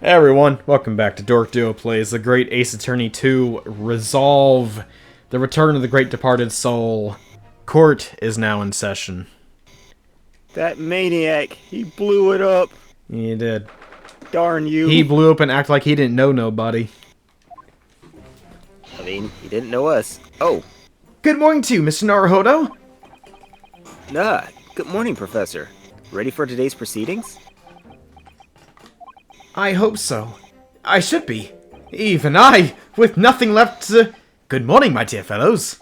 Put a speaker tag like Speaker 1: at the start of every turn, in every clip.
Speaker 1: Hey everyone, welcome back to Dork Duo Plays The Great Ace Attorney 2 Resolve, The Return of the Great Departed Soul. Court is now in session.
Speaker 2: That maniac, he blew it up.
Speaker 1: He did.
Speaker 2: Darn you.
Speaker 1: He blew up and acted like he didn't know nobody.
Speaker 2: I mean, he didn't know us. Oh.
Speaker 1: Good morning to you, Mr. Naruhodo.
Speaker 2: Nah. Good morning, Professor. Ready for today's proceedings?
Speaker 1: I hope so. I should be. Even I, with nothing left to... Good morning, my dear fellows.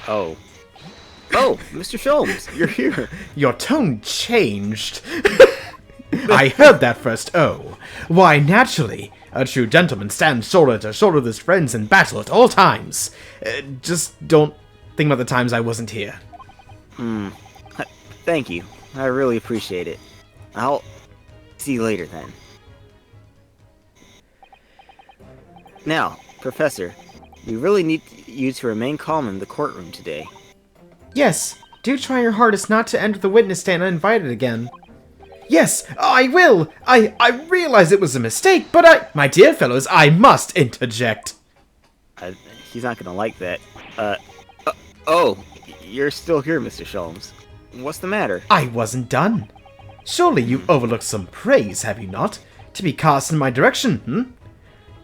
Speaker 2: Oh. Oh, Mr. Sholmes, you're here.
Speaker 1: Your tone changed. I heard that first, oh. Why, naturally, a true gentleman stands shoulder to shoulder with his friends in battle at all times. Just don't think about the times I wasn't here.
Speaker 2: Thank you. I really appreciate it. I'll see you later, then. Now, Professor, we really need you to remain calm in the courtroom today.
Speaker 1: Yes, do try your hardest not to enter the witness stand uninvited again. Yes, I will! I realize it was a mistake, but my dear fellows, I must interject.
Speaker 2: He's not gonna like that. Oh, you're still here, Mr. Sholmes. What's the matter?
Speaker 1: I wasn't done. Surely you overlooked some praise, have you not? To be cast in my direction, hmm?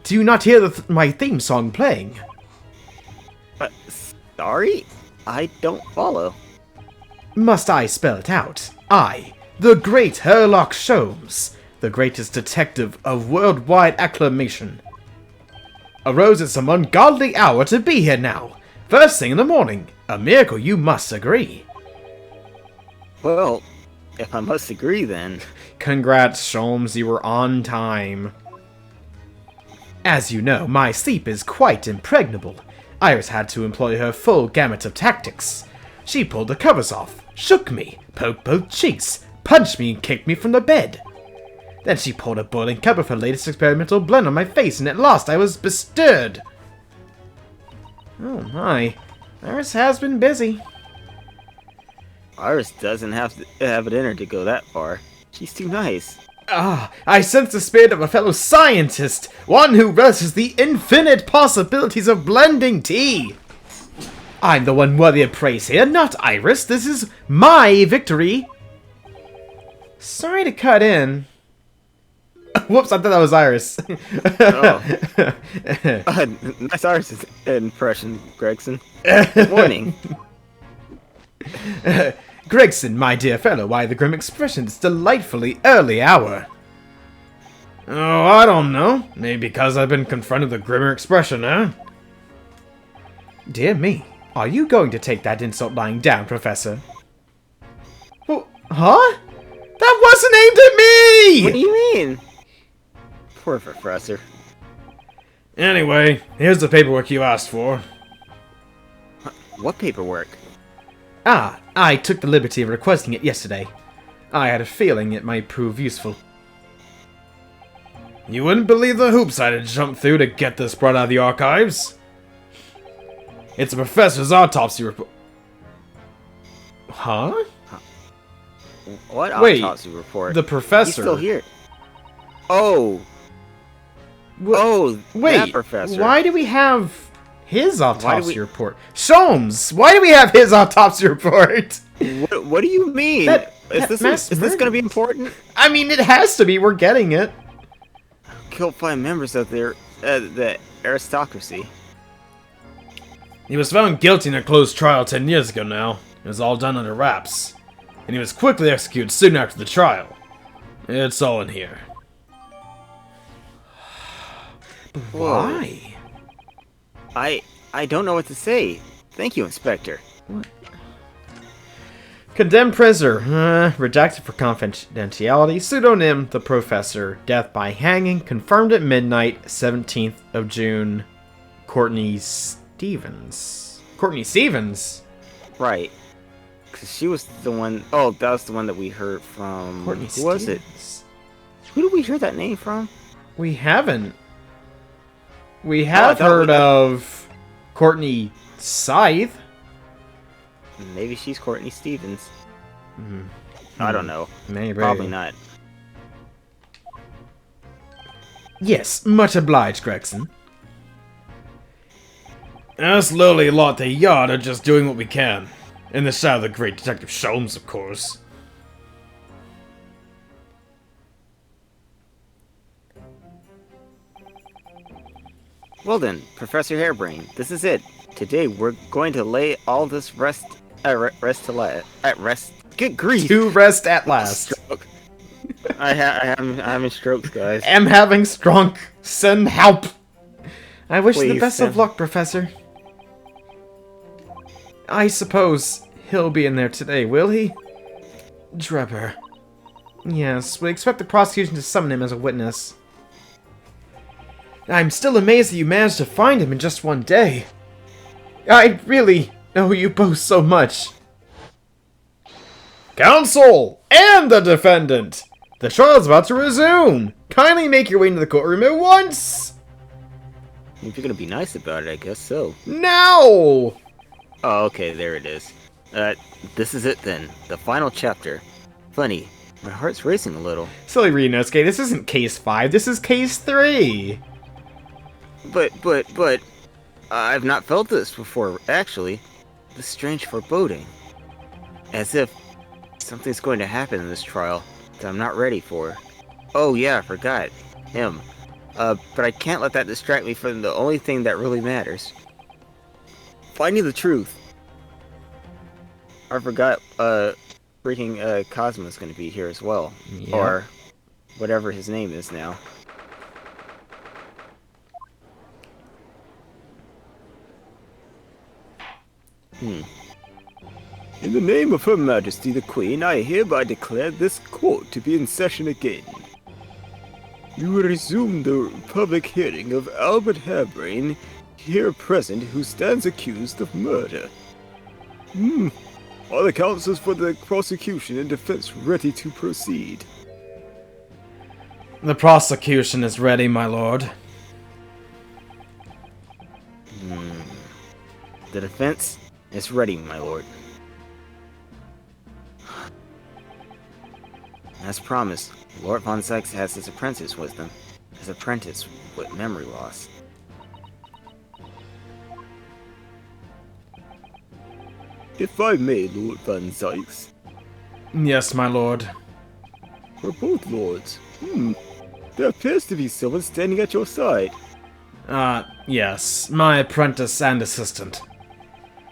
Speaker 1: Do you not hear my theme song playing?
Speaker 2: Sorry? I don't follow.
Speaker 1: Must I spell it out? I, the great Herlock Sholmes, the greatest detective of worldwide acclamation, arose at some ungodly hour to be here now, first thing in the morning. A miracle, you must agree.
Speaker 2: Well, if I must agree, then...
Speaker 1: Congrats, Sholmes, you were on time. As you know, my sleep is quite impregnable. Iris had to employ her full gamut of tactics. She pulled the covers off, shook me, poked both cheeks, punched me and kicked me from the bed. Then she poured a boiling cup of her latest experimental blend on my face, and at last I was bestirred. Oh my, Iris has been busy.
Speaker 2: Iris doesn't have it in her to go that far. She's too nice.
Speaker 1: Ah, I sense the spirit of a fellow scientist, one who relishes the infinite possibilities of blending tea. I'm the one worthy of praise here, not Iris. This is my victory. Sorry to cut in. Whoops, I thought that was Iris.
Speaker 2: Nice Iris impression, Gregson. Good morning.
Speaker 1: Gregson, my dear fellow, why the grim expression? It's delightfully early hour. Oh, I don't know. Maybe because I've been confronted with a grimmer expression, huh? Dear me, are you going to take that insult lying down, Professor? Well, huh? That wasn't aimed at me!
Speaker 2: What do you mean? Poor Professor.
Speaker 1: Anyway, here's the paperwork you asked for.
Speaker 2: What paperwork?
Speaker 1: Ah, I took the liberty of requesting it yesterday. I had a feeling it might prove useful. You wouldn't believe the hoops I had to jump through to get this brought out of the archives. It's a professor's autopsy report. Huh?
Speaker 2: What autopsy report?
Speaker 1: The professor.
Speaker 2: He's still here. Oh.
Speaker 1: Wait,
Speaker 2: that professor.
Speaker 1: Why do we have his autopsy report? Sholmes, why do we have his autopsy report?
Speaker 2: What do you mean? Is this going to be important?
Speaker 1: I mean, it has to be. We're getting it.
Speaker 2: Killed 5 members of the aristocracy.
Speaker 1: He was found guilty in a closed trial 10 years ago now. It was all done under wraps. And he was quickly executed soon after the trial. It's all in here. Why?
Speaker 2: I don't know what to say. Thank you, Inspector.
Speaker 1: What? Condemned prisoner. Redacted for confidentiality. Pseudonym, the Professor. Death by hanging. Confirmed at midnight, 17th of June. Courtney Stevens. Courtney Stevens?
Speaker 2: Right. Because she was the one... Oh, that was the one that we heard from...
Speaker 1: Courtney
Speaker 2: Who
Speaker 1: Stevens.
Speaker 2: was it? Who did we hear that name from?
Speaker 1: We haven't. We have heard of Courtney Scythe.
Speaker 2: Maybe she's Courtney Stevens. I don't know.
Speaker 1: Maybe.
Speaker 2: Probably not.
Speaker 1: Yes, much obliged, Gregson. Us lowly lot at the yard are just doing what we can. In the shadow of the great Detective Sholmes, of course.
Speaker 2: Well then, Professor Hairbrain, this is it. Today we're going to lay all this rest at rest. Good grief!
Speaker 1: To rest at last.
Speaker 2: Stroke. I'm having strokes, guys.
Speaker 1: Am having strong. Send help. I wish you the
Speaker 2: Please,
Speaker 1: best of luck, Professor. I suppose he'll be in there today, will he? Drebber. Yes, we expect the prosecution to summon him as a witness. I'm still amazed that you managed to find him in just one day. I really owe you both so much. Counsel and the defendant! The trial's about to resume! Kindly make your way into the courtroom at once!
Speaker 2: If you're gonna be nice about it, I guess so.
Speaker 1: Now!
Speaker 2: Oh, okay, there it is. This is it then. The final chapter. Funny, my heart's racing a little.
Speaker 1: Silly Renosuke, this isn't case 5, this is case 3!
Speaker 2: But, I've not felt this before, actually. This strange foreboding. As if something's going to happen in this trial that I'm not ready for. Oh yeah, I forgot. Him. But I can't let that distract me from the only thing that really matters. Finding the truth. I forgot, freaking, Cosmo's gonna be here as well.
Speaker 1: Yep.
Speaker 2: Or whatever his name is now. In the name of Her Majesty the Queen, I hereby declare this court to be in session again. We will resume the public hearing of Albert Hairbrain, here present, who stands accused of murder. Are the counsels for the prosecution and defense ready to proceed?
Speaker 1: The prosecution is ready, my lord.
Speaker 2: The defense is ready, my lord. As promised, Lord Von Sykes has his apprentice with him. His apprentice with memory loss. If I may, Lord Von Sykes.
Speaker 1: Yes, my lord.
Speaker 2: For both lords. There appears to be someone standing at your side.
Speaker 1: Yes, my apprentice and assistant.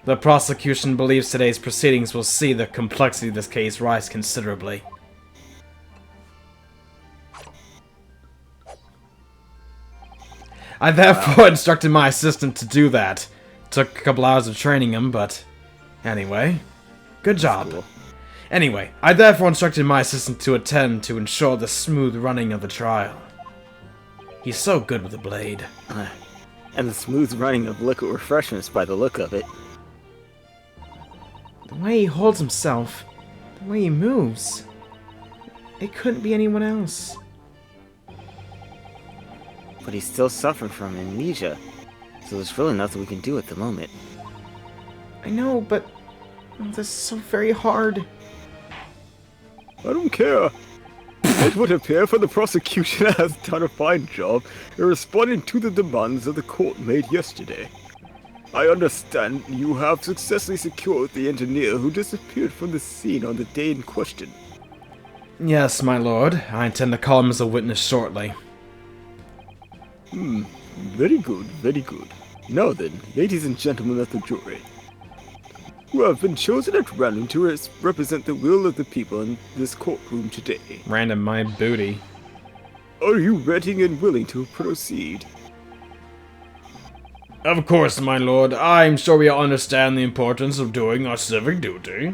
Speaker 1: The prosecution believes today's proceedings will see the complexity of this case rise considerably. I therefore instructed my assistant to do that. Took a couple hours of training him, but anyway, good job.
Speaker 2: Cool.
Speaker 1: Anyway, I therefore instructed my assistant to attend to ensure the smooth running of the trial. He's so good with a blade.
Speaker 2: And the smooth running of liquid refreshments by the look of it.
Speaker 1: The way he holds himself, the way he moves, it couldn't be anyone else.
Speaker 2: But he's still suffering from amnesia, so there's really nothing we can do at the moment.
Speaker 1: I know, but this is so very hard.
Speaker 2: I don't care. It would appear for the prosecution has done a fine job in responding to the demands of the court made yesterday. I understand you have successfully secured the engineer who disappeared from the scene on the day in question.
Speaker 1: Yes, my lord. I intend to call him as a witness shortly.
Speaker 2: Very good, very good. Now then, ladies and gentlemen of the jury, who have been chosen at random to represent the will of the people in this courtroom today.
Speaker 1: Random my booty.
Speaker 2: Are you ready and willing to proceed?
Speaker 1: Of course, my lord. I'm sure we all understand the importance of doing our civic duty.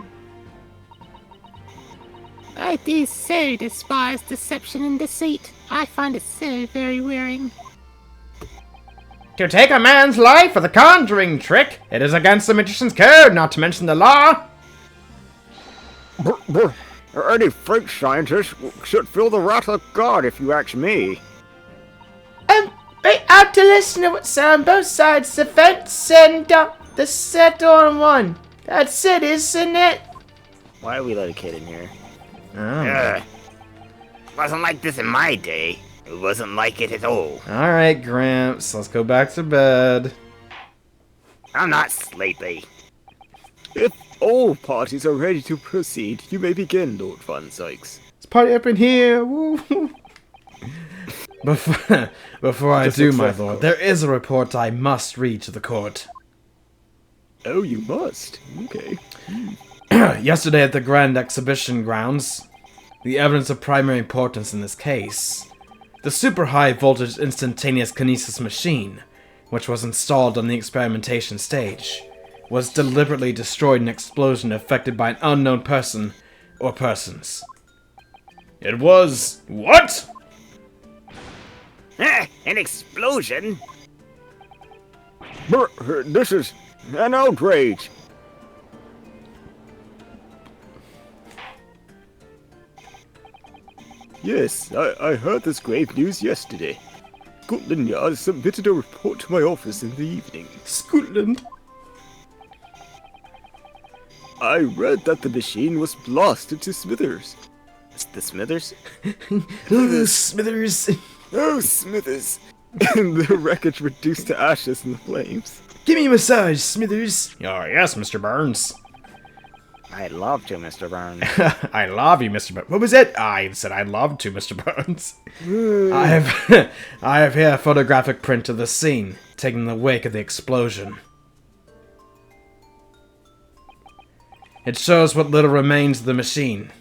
Speaker 3: I do so despise deception and deceit. I find it so very wearing.
Speaker 1: To take a man's life for the conjuring trick, it is against the magician's code, not to mention the law.
Speaker 2: Any French scientist should feel the wrath of God, if you ask me.
Speaker 1: We have to listen to what's on both sides of the fence and the set on one. That's it, isn't it?
Speaker 2: Why are we let a kid in here?
Speaker 1: Oh.
Speaker 2: Wasn't like this in my day. It wasn't like it at all.
Speaker 1: Alright, Gramps, let's go back to bed.
Speaker 2: I'm not sleepy.
Speaker 4: If all parties are ready to proceed, you may begin, Lord Van Sykes.
Speaker 1: Let's party up in here! Woo! Before I do, my lord, there is a report I must read to the court.
Speaker 4: Oh, you must. Okay.
Speaker 1: Yesterday at the Grand Exhibition Grounds, the evidence of primary importance in this case, the super high voltage instantaneous kinesis machine, which was installed on the experimentation stage, was deliberately destroyed in an explosion affected by an unknown person or persons. It was... what?
Speaker 2: An explosion?
Speaker 4: This is an outrage. Yes, I heard this grave news yesterday. Scotland Yard submitted a report to my office in the evening.
Speaker 1: Scotland?
Speaker 4: I read that the machine was blasted to smithers.
Speaker 2: The Smithers?
Speaker 1: Ooh, Smithers!
Speaker 4: Oh, Smithers! And the wreckage reduced to ashes in the flames.
Speaker 1: Give me a massage, Smithers! Oh, yes, Mr. Burns.
Speaker 2: I'd love to, Mr. Burns.
Speaker 1: I love you, Mr. Burns. What was it? I said I'd love to, Mr. Burns. I have here a photographic print of the scene, taken in the wake of the explosion. It shows what little remains of the machine.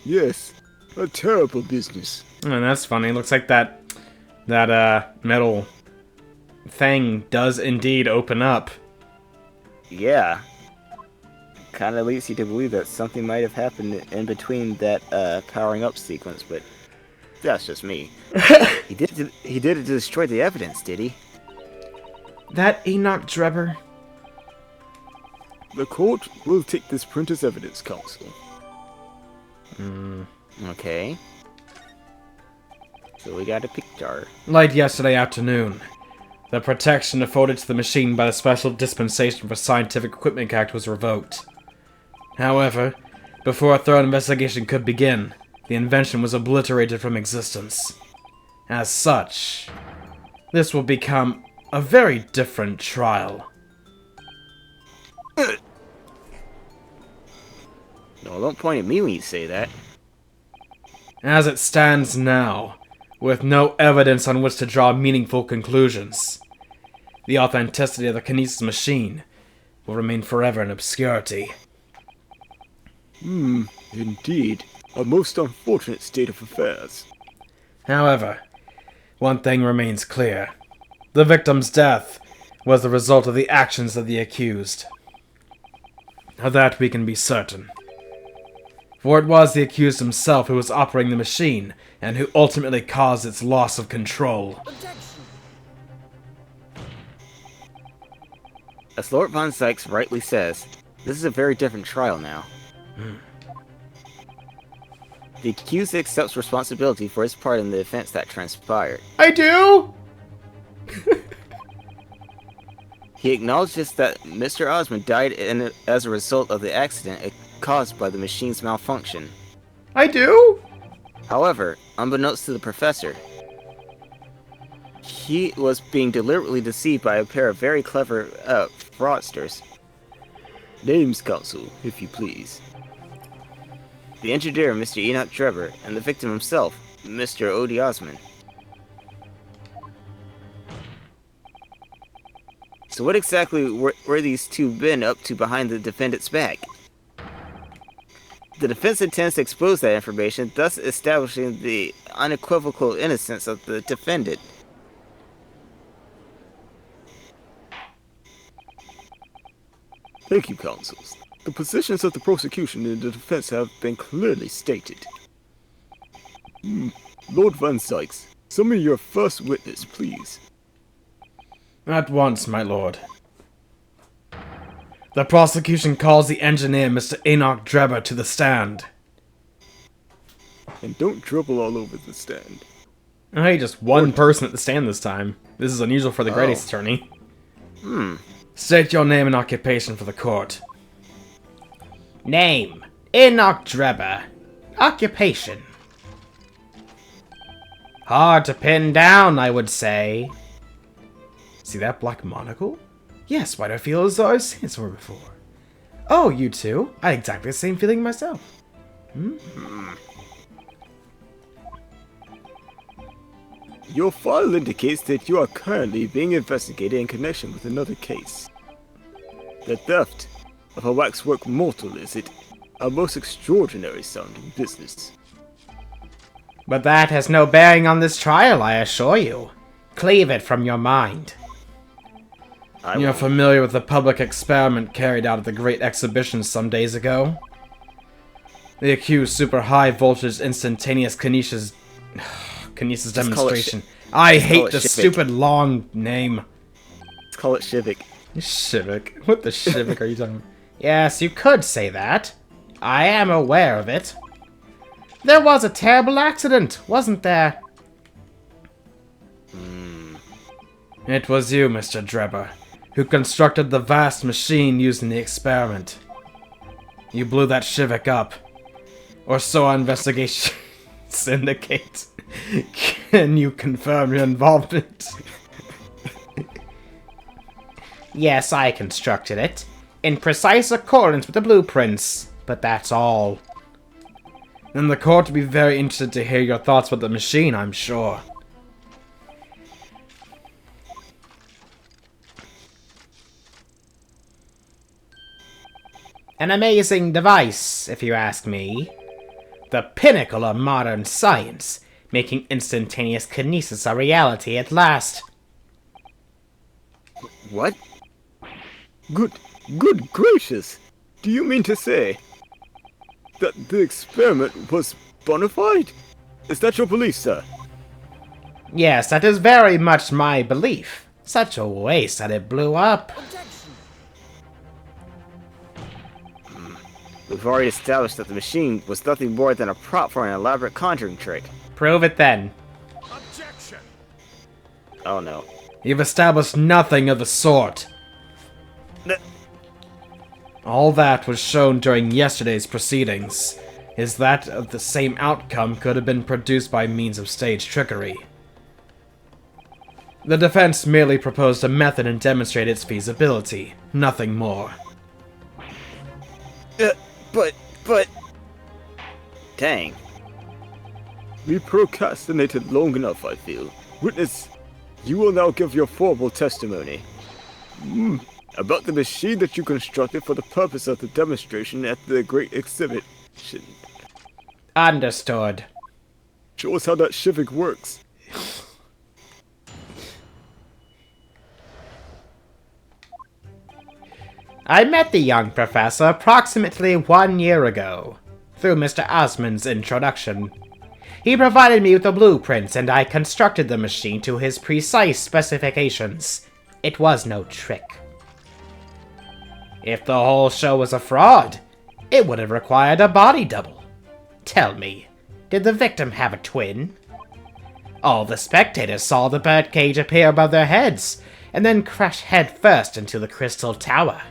Speaker 4: Yes. A terrible business.
Speaker 1: And that's funny. Looks like that metal thing does indeed open up.
Speaker 2: Yeah. Kind of leads you to believe that something might have happened in between that powering up sequence, but that's just me. He did it to destroy the evidence, did he?
Speaker 1: That Enoch Drebber?
Speaker 4: The court will take this print as evidence, counsel.
Speaker 2: Okay. So we got a picture.
Speaker 1: Late yesterday afternoon, the protection afforded to the machine by the Special Dispensation for Scientific Equipment Act was revoked. However, before a thorough investigation could begin, the invention was obliterated from existence. As such, this will become a very different trial.
Speaker 2: No, don't point at me when you say that.
Speaker 1: As it stands now, with no evidence on which to draw meaningful conclusions, the authenticity of the kinesis machine will remain forever in obscurity.
Speaker 4: Indeed. A most unfortunate state of affairs.
Speaker 1: However, one thing remains clear. The victim's death was the result of the actions of the accused. Of that we can be certain. For it was the accused himself who was operating the machine, and who ultimately caused its loss of control.
Speaker 2: As Lord Von Sykes rightly says, this is a very different trial now. The accused accepts responsibility for his part in the events that transpired.
Speaker 1: I do?
Speaker 2: He acknowledges that Mr. Osmond died as a result of the accident caused by the machine's malfunction.
Speaker 1: I do?
Speaker 2: However, unbeknownst to the professor, he was being deliberately deceived by a pair of very clever fraudsters.
Speaker 4: Names, counsel, if you please.
Speaker 2: The engineer, Mr. Enoch Drebber, and the victim himself, Mr. Odie Osmond. So what exactly were these two men up to behind the defendant's back? The defense intends to expose that information, thus establishing the unequivocal innocence of the defendant.
Speaker 4: Thank you, counsels. The positions of the prosecution and the defense have been clearly stated. Lord Van Sykes, summon your first witness, please.
Speaker 1: At once, my lord. The prosecution calls the engineer, Mr. Enoch Drebber, to the stand.
Speaker 4: And don't dribble all over the stand.
Speaker 1: Hey, just one person at the stand this time. This is unusual for the greatest attorney. State your name and occupation for the court. Name: Enoch Drebber. Occupation: Hard to pin down, I would say. See that black monocle? Yes, why do I feel as though I've seen it somewhere before? Oh, you too? I had exactly the same feeling myself.
Speaker 4: Your file indicates that you are currently being investigated in connection with another case. The theft of a waxwork mortal is a most extraordinary sounding business.
Speaker 1: But that has no bearing on this trial, I assure you. Cleave it from your mind. You're familiar with the public experiment carried out at the Great Exhibition some days ago? The accused super high voltage instantaneous kinesis demonstration. I hate the stupid long name.
Speaker 4: Let's call it Shivik.
Speaker 1: Shivik? What the Shivik are you talking about? Yes, you could say that. I am aware of it. There was a terrible accident, wasn't there? It was you, Mr. Drebber, who constructed the vast machine used in the experiment. You blew that Shivik up. Or so our investigation indicate. Can you confirm your involvement? Yes, I constructed it, in precise accordance with the blueprints, but that's all. Then the court would be very interested to hear your thoughts about the machine, I'm sure. An amazing device, if you ask me. The pinnacle of modern science, making instantaneous kinesis a reality at last.
Speaker 2: What?
Speaker 4: Good gracious! Do you mean to say that the experiment was bona fide? Is that your belief, sir?
Speaker 1: Yes, that is very much my belief. Such a waste that it blew up.
Speaker 2: We've already established that the machine was nothing more than a prop for an elaborate conjuring trick.
Speaker 1: Prove it then.
Speaker 5: Objection!
Speaker 2: Oh no.
Speaker 1: You've established nothing of the sort. All that was shown during yesterday's proceedings is that the same outcome could have been produced by means of stage trickery. The defense merely proposed a method and demonstrated its feasibility, nothing more.
Speaker 2: But... Dang.
Speaker 4: We procrastinated long enough, I feel. Witness, you will now give your formal testimony. About the machine that you constructed for the purpose of the demonstration at the Great Exhibition.
Speaker 1: Understood.
Speaker 4: Show us how that Shivik works.
Speaker 1: I met the young professor approximately 1 year ago, through Mr. Osmond's introduction. He provided me with the blueprints and I constructed the machine to his precise specifications. It was no trick. If the whole show was a fraud, it would have required a body double. Tell me, did the victim have a twin? All the spectators saw the birdcage appear above their heads, and then crash headfirst into the crystal tower.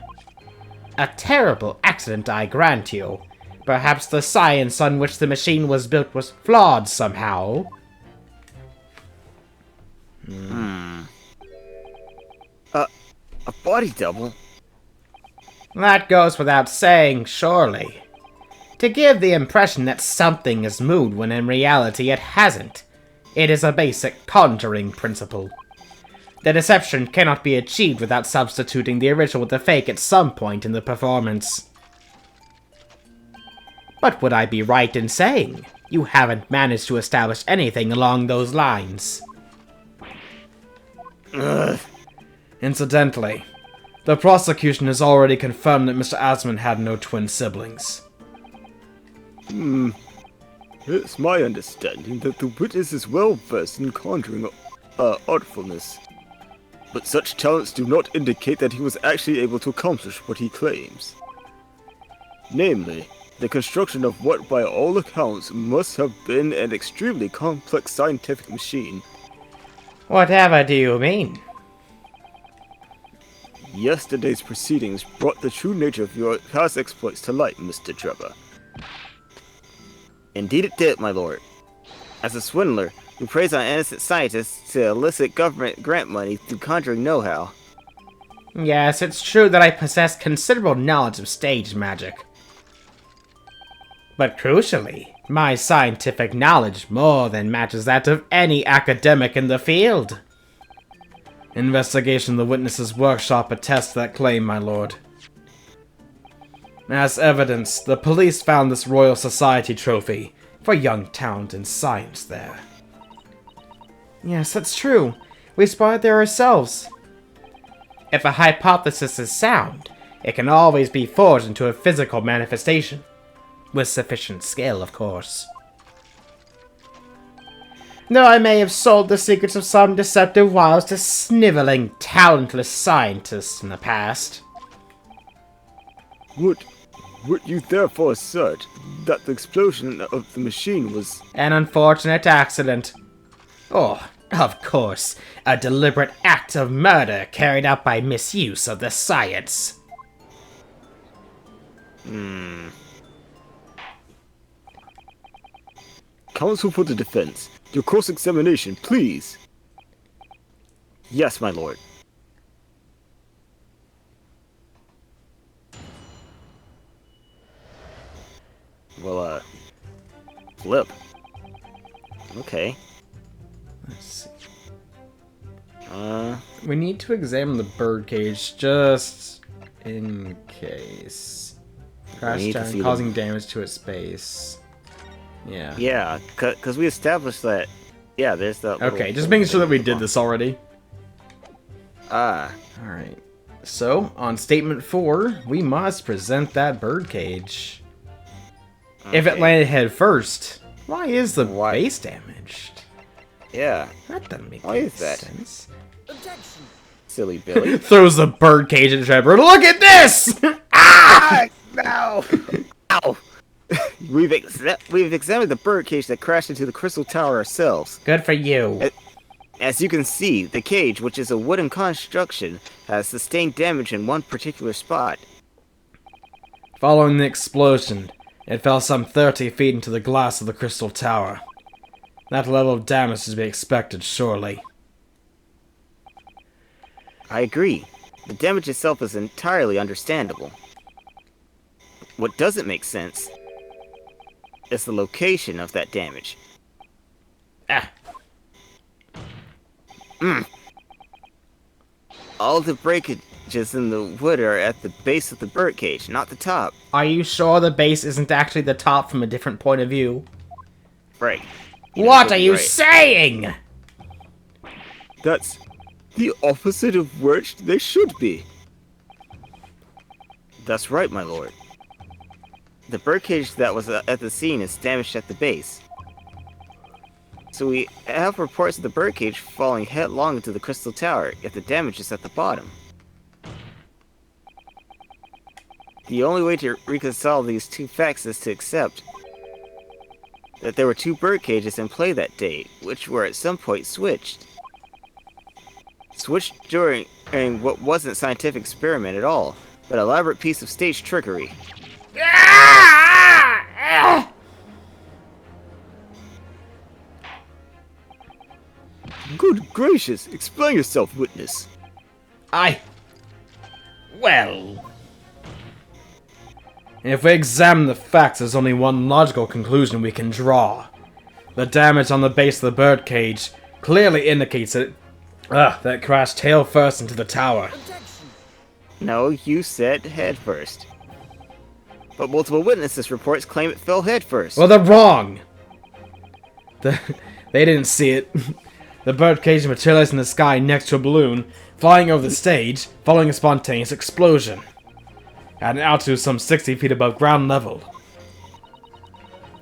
Speaker 1: A terrible accident, I grant you. Perhaps the science on which the machine was built was flawed somehow.
Speaker 2: A body double?
Speaker 1: That goes without saying, surely. To give the impression that something has moved when in reality it hasn't. It is a basic conjuring principle. The deception cannot be achieved without substituting the original with the fake at some point in the performance. But would I be right in saying you haven't managed to establish anything along those lines? Incidentally, the prosecution has already confirmed that Mr. Asmund had no twin siblings.
Speaker 4: It's my understanding that the witness is well versed in conjuring artfulness. But such talents do not indicate that he was actually able to accomplish what he claims. Namely, the construction of what by all accounts must have been an extremely complex scientific machine.
Speaker 1: Whatever do you mean?
Speaker 4: Yesterday's proceedings brought the true nature of your past exploits to light, Mr. Drebber.
Speaker 2: Indeed it did, my lord. as a swindler who preys on innocent scientists to elicit government grant money through conjuring know-how.
Speaker 1: Yes, it's true that I possess considerable knowledge of stage magic. But crucially, my scientific knowledge more than matches that of any academic in the field. Investigation of the witness's workshop attests to that claim, my lord. As evidence, the police found this Royal Society trophy for young talent in science there. Yes, that's true. We spotted there ourselves. If a hypothesis is sound, it can always be forged into a physical manifestation. With sufficient skill, of course. Though I may have sold the secrets of some deceptive wiles to sniveling, talentless scientists in the past.
Speaker 4: Would you therefore assert that the explosion of the machine was...
Speaker 1: An unfortunate accident. Oh, of course, a deliberate act of murder carried out by misuse of the science.
Speaker 4: Counsel for the defense, your cross-examination, please. Yes, my lord.
Speaker 2: Well, flip. Okay.
Speaker 1: Let's see.
Speaker 2: We
Speaker 1: need to examine the birdcage just in case. Crash down, causing damage to its base. Yeah.
Speaker 2: Yeah, because we established that. Yeah, there's that.
Speaker 1: Okay, just making sure that we did this already.
Speaker 2: Ah.
Speaker 1: Alright. So, on statement 4, we must present that birdcage. Okay. If it landed head first, why is the base damaged?
Speaker 2: Yeah.
Speaker 1: That doesn't make
Speaker 2: any
Speaker 1: sense.
Speaker 3: Objection.
Speaker 2: Silly Billy.
Speaker 1: Throws the birdcage at Trevor. Look at this! Ah!
Speaker 2: No! Ow! We've examined the birdcage that crashed into the crystal tower ourselves.
Speaker 1: Good for you.
Speaker 2: As you can see, the cage, which is a wooden construction, has sustained damage in one particular spot.
Speaker 1: Following the explosion, it fell some 30 feet into the glass of the crystal tower. That level of damage is to be expected, surely.
Speaker 2: I agree. The damage itself is entirely understandable. What doesn't make sense is the location of that damage. All the breakages in the wood are at the base of the birdcage, not the top.
Speaker 1: Are you sure the base isn't actually the top from a different point of view?
Speaker 2: Right.
Speaker 1: What are you saying?
Speaker 4: That's the opposite of which they should be.
Speaker 2: That's right, my lord. The birdcage that was at the scene is damaged at the base. So we have reports of the birdcage falling headlong into the crystal tower, yet the damage is at the bottom. The only way to reconcile these two facts is to accept that there were two birdcages in play that day, which were at some point switched. Switched during what wasn't a scientific experiment at all, but an elaborate piece of stage trickery.
Speaker 4: Good gracious, explain yourself, witness.
Speaker 1: Well... If we examine the facts, there's only one logical conclusion we can draw. The damage on the base of the birdcage clearly indicates that it crashed tail first into the tower.
Speaker 2: No, you said head first. But multiple witnesses reports claim it fell head first.
Speaker 1: Well, they're wrong! They didn't see it. The birdcage materialized in the sky next to a balloon, flying over the stage, following a spontaneous explosion. At an altitude some 60 feet above ground level.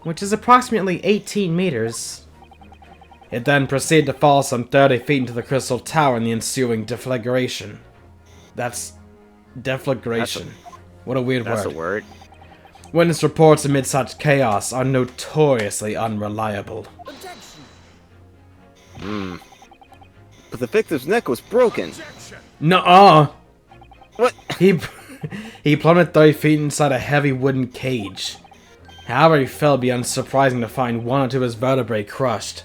Speaker 1: Which is approximately 18 meters. It then proceeded to fall some 30 feet into the crystal tower in the ensuing deflagration. That's... deflagration. What a weird word.
Speaker 2: That's a word.
Speaker 1: Witness reports amid such chaos are notoriously unreliable.
Speaker 2: But the victim's neck was broken.
Speaker 1: Nuh-uh!
Speaker 2: What?
Speaker 1: He plummeted 30 feet inside a heavy wooden cage. However, he fell, it'd be unsurprising to find one or two of his vertebrae crushed.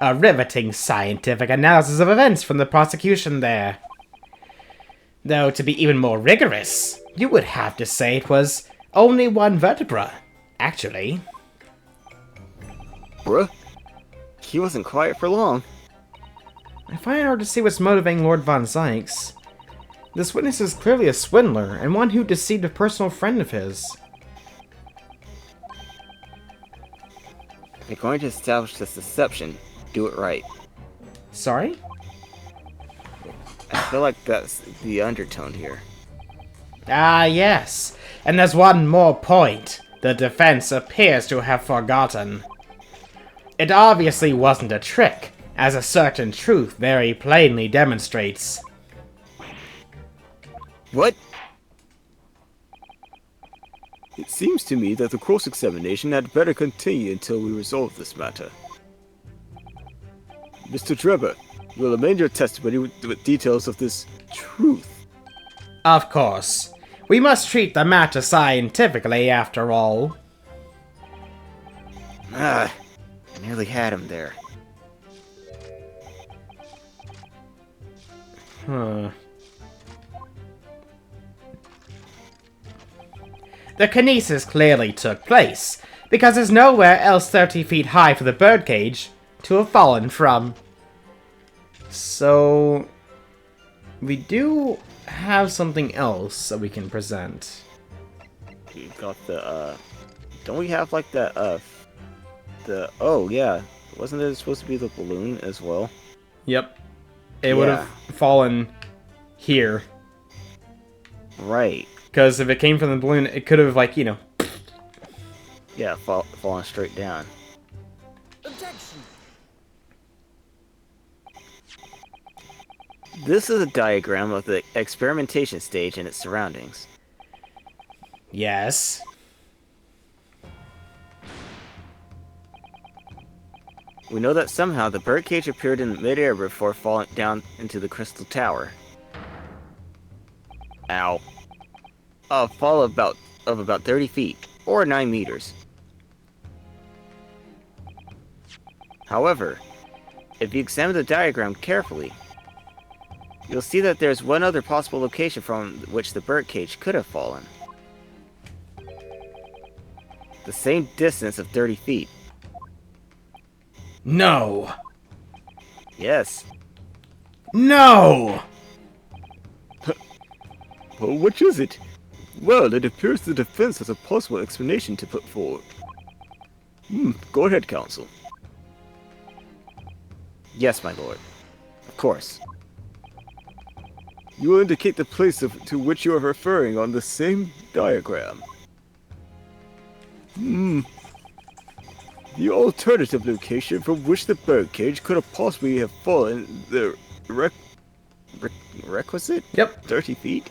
Speaker 1: A riveting scientific analysis of events from the prosecution there. Though, to be even more rigorous, you would have to say it was only one vertebra, actually.
Speaker 2: Bruh, he wasn't quiet for long.
Speaker 1: I find it hard to see what's motivating Lord Von Zykes. This witness is clearly a swindler, and one who deceived a personal friend of his.
Speaker 2: If you're going to establish this deception, do it right.
Speaker 1: Sorry?
Speaker 2: I feel like that's the undertone here.
Speaker 1: Ah, yes. And there's one more point the defense appears to have forgotten. It obviously wasn't a trick, as a certain truth very plainly demonstrates.
Speaker 2: What?
Speaker 4: It seems to me that the cross-examination had better continue until we resolve this matter. Mr. Drebber, you will amend your testimony with details of this truth.
Speaker 1: Of course. We must treat the matter scientifically, after all.
Speaker 2: Ah, I nearly had him there.
Speaker 1: Huh. The kinesis clearly took place, because there's nowhere else 30 feet high for the birdcage to have fallen from. So, we do have something else that we can present.
Speaker 2: We got the, don't we have, like, that, oh, yeah. Wasn't it supposed to be the balloon as well?
Speaker 1: Yep. It would have fallen here.
Speaker 2: Right.
Speaker 1: Because if it came from the balloon, it could have, like, you know...
Speaker 2: Yeah, falling straight down.
Speaker 5: Objection!
Speaker 2: This is a diagram of the experimentation stage and its surroundings.
Speaker 1: Yes.
Speaker 2: We know that somehow the birdcage appeared in midair before falling down into the crystal tower. Ow. A fall of about 30 feet, or 9 meters. However, if you examine the diagram carefully, you'll see that there's one other possible location from which the birdcage could have fallen. The same distance of 30 feet.
Speaker 1: No!
Speaker 2: Yes.
Speaker 1: No!
Speaker 4: Oh, which is it? Well, it appears the defense has a possible explanation to put forward. Go ahead, counsel.
Speaker 2: Yes, my lord. Of course.
Speaker 4: You will indicate the place to which you are referring on the same diagram. The alternative location from which the birdcage could have possibly have fallen the requisite?
Speaker 1: Yep.
Speaker 4: 30 feet?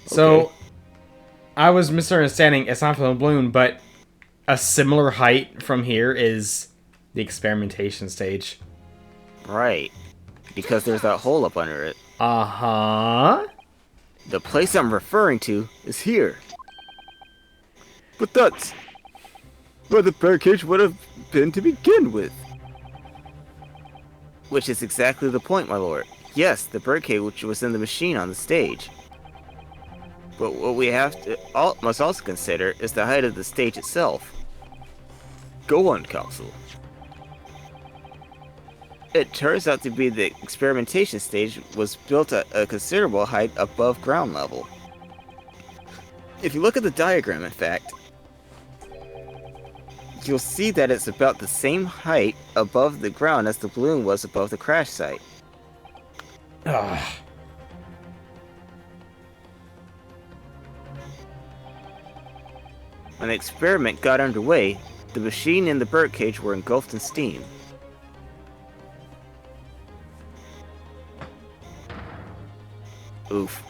Speaker 1: So,
Speaker 4: Okay.
Speaker 1: I was misunderstanding, it's not from the balloon, but a similar height from here is the experimentation stage.
Speaker 2: Right. Because there's that hole up under it.
Speaker 1: Uh-huh.
Speaker 2: The place I'm referring to is here.
Speaker 4: But that's where the birdcage would have been to begin with.
Speaker 2: Which is exactly the point, my lord. Yes, the birdcage which was in the machine on the stage. But what we must also consider is the height of the stage itself.
Speaker 4: Go on, counsel.
Speaker 2: It turns out to be the experimentation stage was built at a considerable height above ground level. If you look at the diagram, in fact, you'll see that it's about the same height above the ground as the balloon was above the crash site.
Speaker 1: Ugh.
Speaker 2: When the experiment got underway, the machine and the birdcage were engulfed in steam. Oof.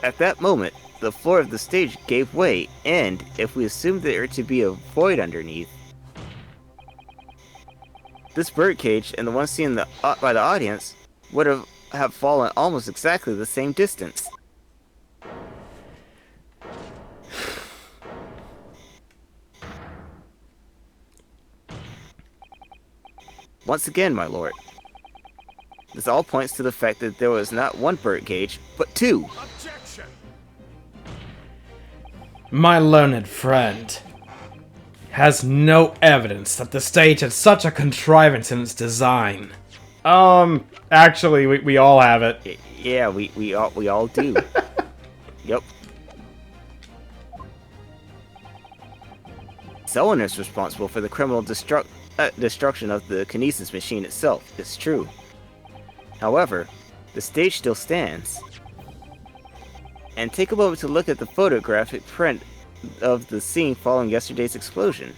Speaker 2: At that moment, the floor of the stage gave way, and if we assumed there to be a void underneath, this birdcage and the one seen by the audience would have fallen almost exactly the same distance. Once again, my lord, this all points to the fact that there was not one birdcage, but two.
Speaker 5: Objection!
Speaker 1: My learned friend has no evidence that the stage had such a contrivance in its design. Actually, we all have it.
Speaker 2: Yeah, we all do. Yep. Someone is responsible for the criminal destruction of the kinesis machine itself, it's true. However, the stage still stands. And take a moment to look at the photographic print of the scene following yesterday's explosion.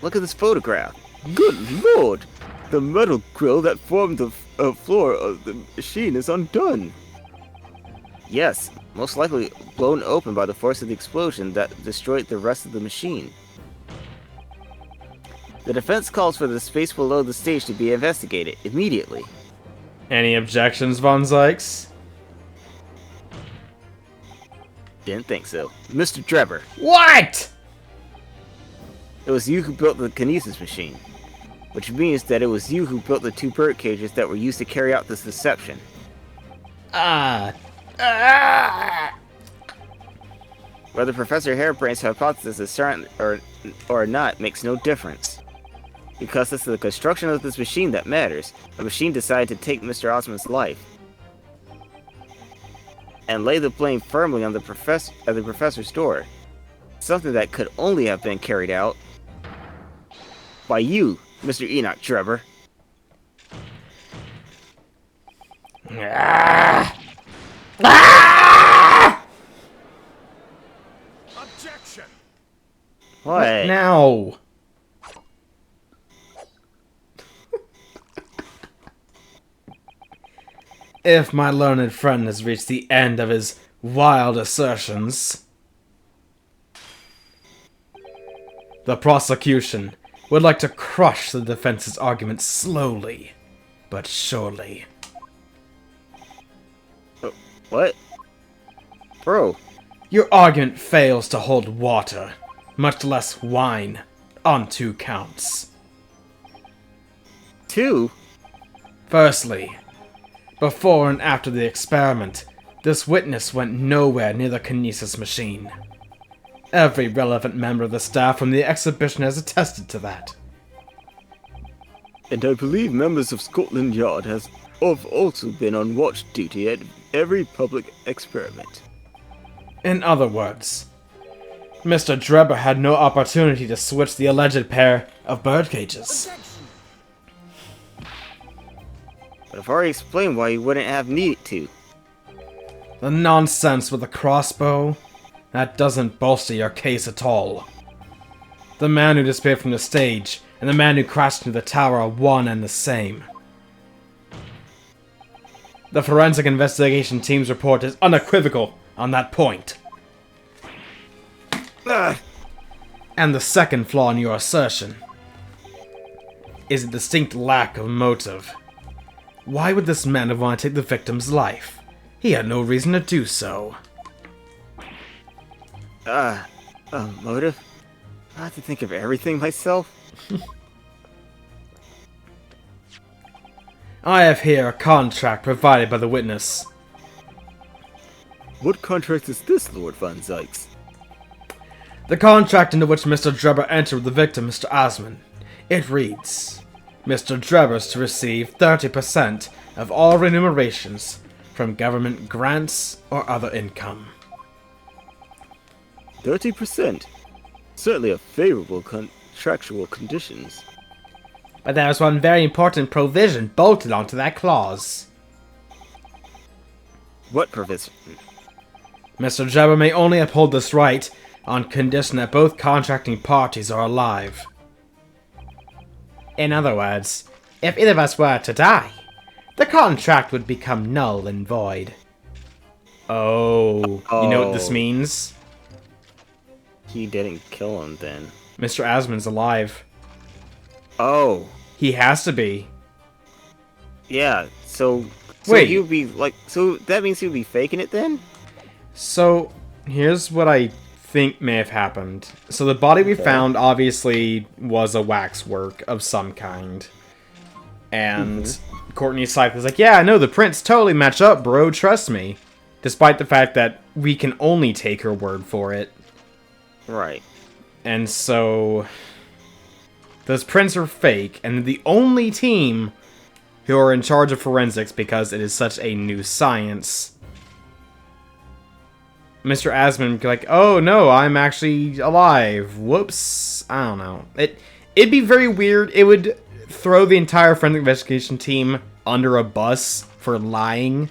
Speaker 2: Look at this photograph.
Speaker 4: Good lord! The metal grill that formed the floor of the machine is undone.
Speaker 2: Yes, most likely blown open by the force of the explosion that destroyed the rest of the machine. The defense calls for the space below the stage to be investigated immediately.
Speaker 1: Any objections, Von Zykes?
Speaker 2: Didn't think so. Mr. Drebber,
Speaker 1: What?
Speaker 2: it was you who built the kinesis machine, which means that it was you who built the two bird cages that were used to carry out this deception. Whether Professor Harebrain's hypothesis is certain or not makes no difference. Because it's the construction of this machine that matters. The machine decided to take Mr. Osmond's life. And lay the blame firmly on the professor's door. Something that could only have been carried out by you, Mr. Enoch Drebber.
Speaker 5: Objection!
Speaker 2: What?
Speaker 1: Now. If my learned friend has reached the end of his wild assertions, the prosecution would like to crush the defense's argument slowly, but surely.
Speaker 2: What? Bro,
Speaker 1: Your argument fails to hold water, much less wine, on 2 counts.
Speaker 2: two?
Speaker 1: Firstly, before and after the experiment, this witness went nowhere near the kinesis machine. Every relevant member of the staff from the exhibition has attested to that.
Speaker 4: And I believe members of Scotland Yard have also been on watch duty at every public experiment.
Speaker 1: In other words, Mr. Drebber had no opportunity to switch the alleged pair of bird cages.
Speaker 5: Objection!
Speaker 2: But I've already explained why you wouldn't have needed to.
Speaker 1: The nonsense with the crossbow? That doesn't bolster your case at all. The man who disappeared from the stage and the man who crashed into the tower are one and the same. The forensic investigation team's report is unequivocal on that point. And the second flaw in your assertion is a distinct lack of motive. Why would this man have wanted to take the victim's life? He had no reason to do so.
Speaker 2: Motive? I have to think of everything myself.
Speaker 1: I have here a contract provided by the witness.
Speaker 4: What contract is this, Lord Van Zykes?
Speaker 1: The contract into which Mr. Drebber entered with the victim, Mr. Osmond. It reads, Mr. Drebber's to receive 30% of all remunerations from government grants or other income.
Speaker 4: 30%? Certainly a favorable contractual conditions.
Speaker 1: But there is one very important provision bolted onto that clause.
Speaker 2: What provision?
Speaker 1: Mr. Drebber may only uphold this right on condition that both contracting parties are alive. In other words, if either of us were to die, the contract would become null and void. Oh, you know what this means?
Speaker 2: He didn't kill him then.
Speaker 1: Mr. Asmund's alive.
Speaker 2: Oh,
Speaker 1: He has to be.
Speaker 2: yeah. So
Speaker 1: Wait.
Speaker 2: he would be like, so that means he would be faking it then?
Speaker 1: So, here's what I think may have happened. So the body we found obviously was a waxwork of some kind. And Courtney's side was like, yeah, no, the prints totally match up, bro, trust me. Despite the fact that we can only take her word for it.
Speaker 2: Right.
Speaker 1: And so, those prints are fake, and the only team who are in charge of forensics, because it is such a new science, Mr. Asman would be like, oh no, I'm actually alive. Whoops. I don't know. It'd be very weird. It would throw the entire forensic investigation team under a bus for lying.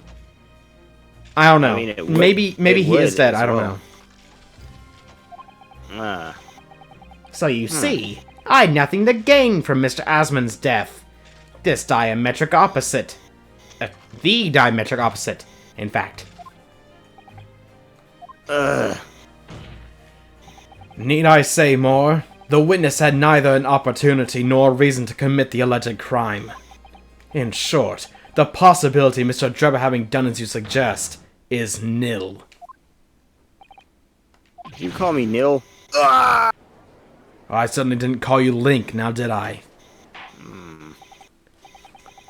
Speaker 1: I don't know.
Speaker 2: I mean, it would-
Speaker 1: maybe
Speaker 2: it
Speaker 1: he
Speaker 2: would
Speaker 1: is dead.
Speaker 2: as
Speaker 1: I don't
Speaker 2: well.
Speaker 1: know. So you see, I had nothing to gain from Mr. Asman's death. This diametric opposite. The diametric opposite, in fact. Need I say more? The witness had neither an opportunity nor a reason to commit the alleged crime. In short, the possibility of Mr. Drebber having done as you suggest is nil.
Speaker 2: Did you call me Nil?
Speaker 1: I certainly didn't call you Link, now did I?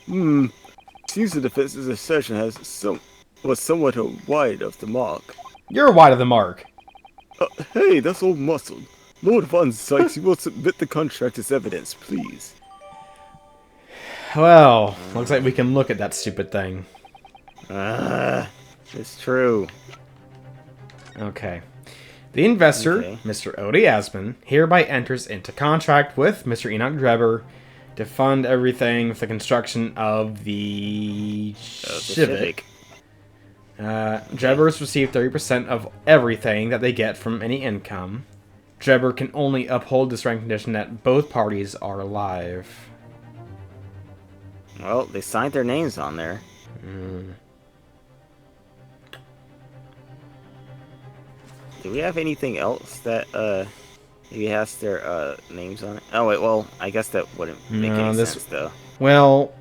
Speaker 4: Seems the defense's assertion was somewhat wide of the mark.
Speaker 1: You're wide of the mark.
Speaker 4: Hey, that's all muscled. Lord Von Sykes, you will submit the contract as evidence, please.
Speaker 1: Well, looks like we can look at that stupid thing.
Speaker 2: It's true.
Speaker 1: Okay. The investor,
Speaker 2: Okay.
Speaker 1: Mr. Odie Asman, hereby enters into contract with Mr. Enoch Drebber to fund everything with the construction of the Civic. Drebbers receive 30% of everything that they get from any income. Drebber can only uphold this rank condition that both parties are alive.
Speaker 2: Well, they signed their names on there. Do we have anything else that maybe has their names on it? Oh wait, well, I guess that wouldn't make
Speaker 1: No,
Speaker 2: any
Speaker 1: this-
Speaker 2: sense though.
Speaker 1: Well,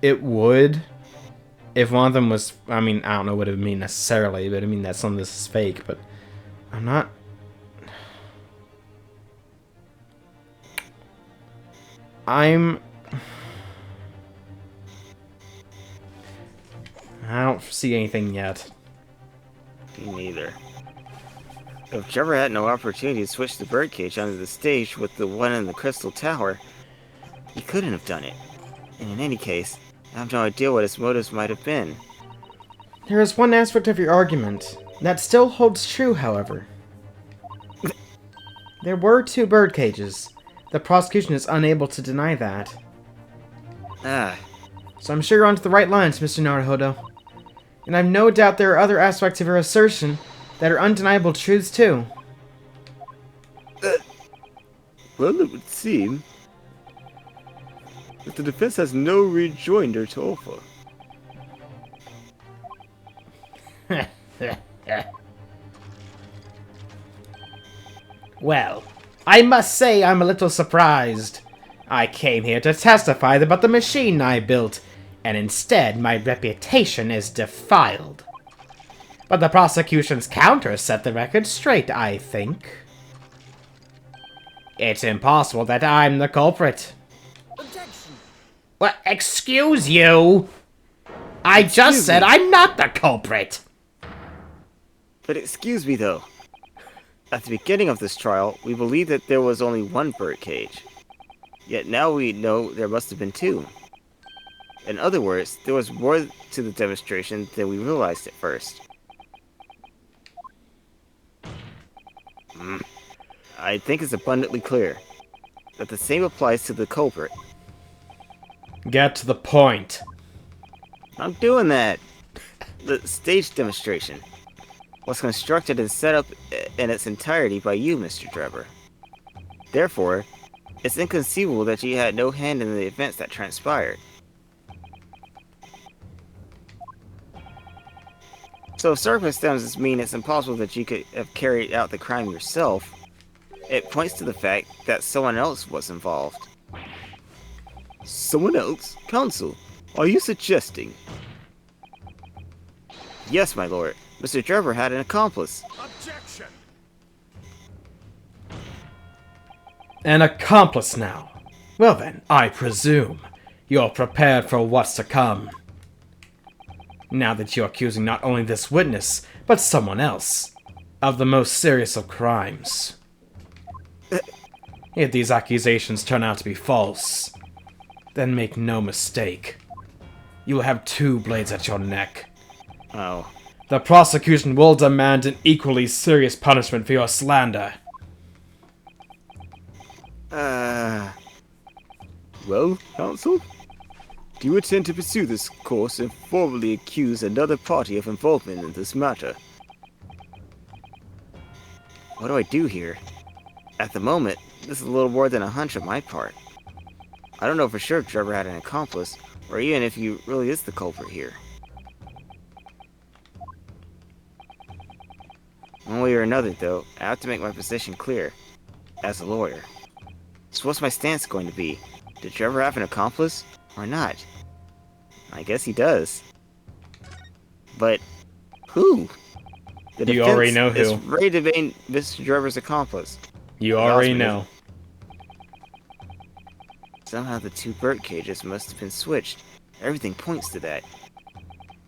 Speaker 1: it would. If one of them was, I mean, I don't know what it would mean necessarily, but I mean that some of this is fake, but I'm not... I don't see anything yet.
Speaker 2: Me neither. If Trevor had no opportunity to switch the birdcage onto the stage with the one in the Crystal Tower, he couldn't have done it. And in any case, I have no idea what his motives might have been.
Speaker 1: There is one aspect of your argument that still holds true, however. There were 2 bird cages. The prosecution is unable to deny that. So I'm sure you're onto the right lines, Mr. Naruhodo. And I've no doubt there are other aspects of your assertion that are undeniable truths too.
Speaker 4: Well, it would seem that the defense has no rejoinder to offer.
Speaker 1: Well, I must say I'm a little surprised. I came here to testify about the machine I built, and instead my reputation is defiled. But the prosecution's counter set the record straight, I think. It's impossible that I'm the culprit.
Speaker 5: Objection!
Speaker 1: Well, excuse you! I just said I'm not the culprit!
Speaker 2: But excuse me though. At the beginning of this trial, we believed that there was only one birdcage. Yet now we know there must have been 2. In other words, there was more to the demonstration than we realized at first. I think it's abundantly clear that the same applies to the culprit.
Speaker 1: Get to the point.
Speaker 2: I'm doing that! The stage demonstration was constructed and set up in its entirety by you, Mr. Drebber. Therefore, it's inconceivable that you had no hand in the events that transpired. So if circumstances mean it's impossible that you could have carried out the crime yourself, it points to the fact that someone else was involved.
Speaker 4: Someone else? Counsel, are you suggesting?
Speaker 2: Yes, my lord. Mr. Drebber had an accomplice.
Speaker 5: Objection!
Speaker 1: An accomplice now. Well then, I presume you're prepared for what's to come. Now that you're accusing not only this witness, but someone else of the most serious of crimes. If these accusations turn out to be false, then make no mistake. You will have 2 blades at your neck.
Speaker 2: Oh.
Speaker 1: The prosecution will demand an equally serious punishment for your slander.
Speaker 4: Well, counsel? Do you intend to pursue this course and formally accuse another party of involvement in this matter?
Speaker 2: What do I do here? At the moment, this is a little more than a hunch on my part. I don't know for sure if Drebber had an accomplice, or even if he really is the culprit here. One way or another, though, I have to make my position clear, as a lawyer. So what's my stance going to be? Did Drebber have an accomplice, or not? I guess he does. But, who? The
Speaker 1: You already
Speaker 2: defense
Speaker 1: know
Speaker 2: is
Speaker 1: who.
Speaker 2: ready to be Mr. Drebber's accomplice.
Speaker 1: You already
Speaker 2: Osmond
Speaker 1: know.
Speaker 2: Somehow the 2 bird cages must have been switched. Everything points to that.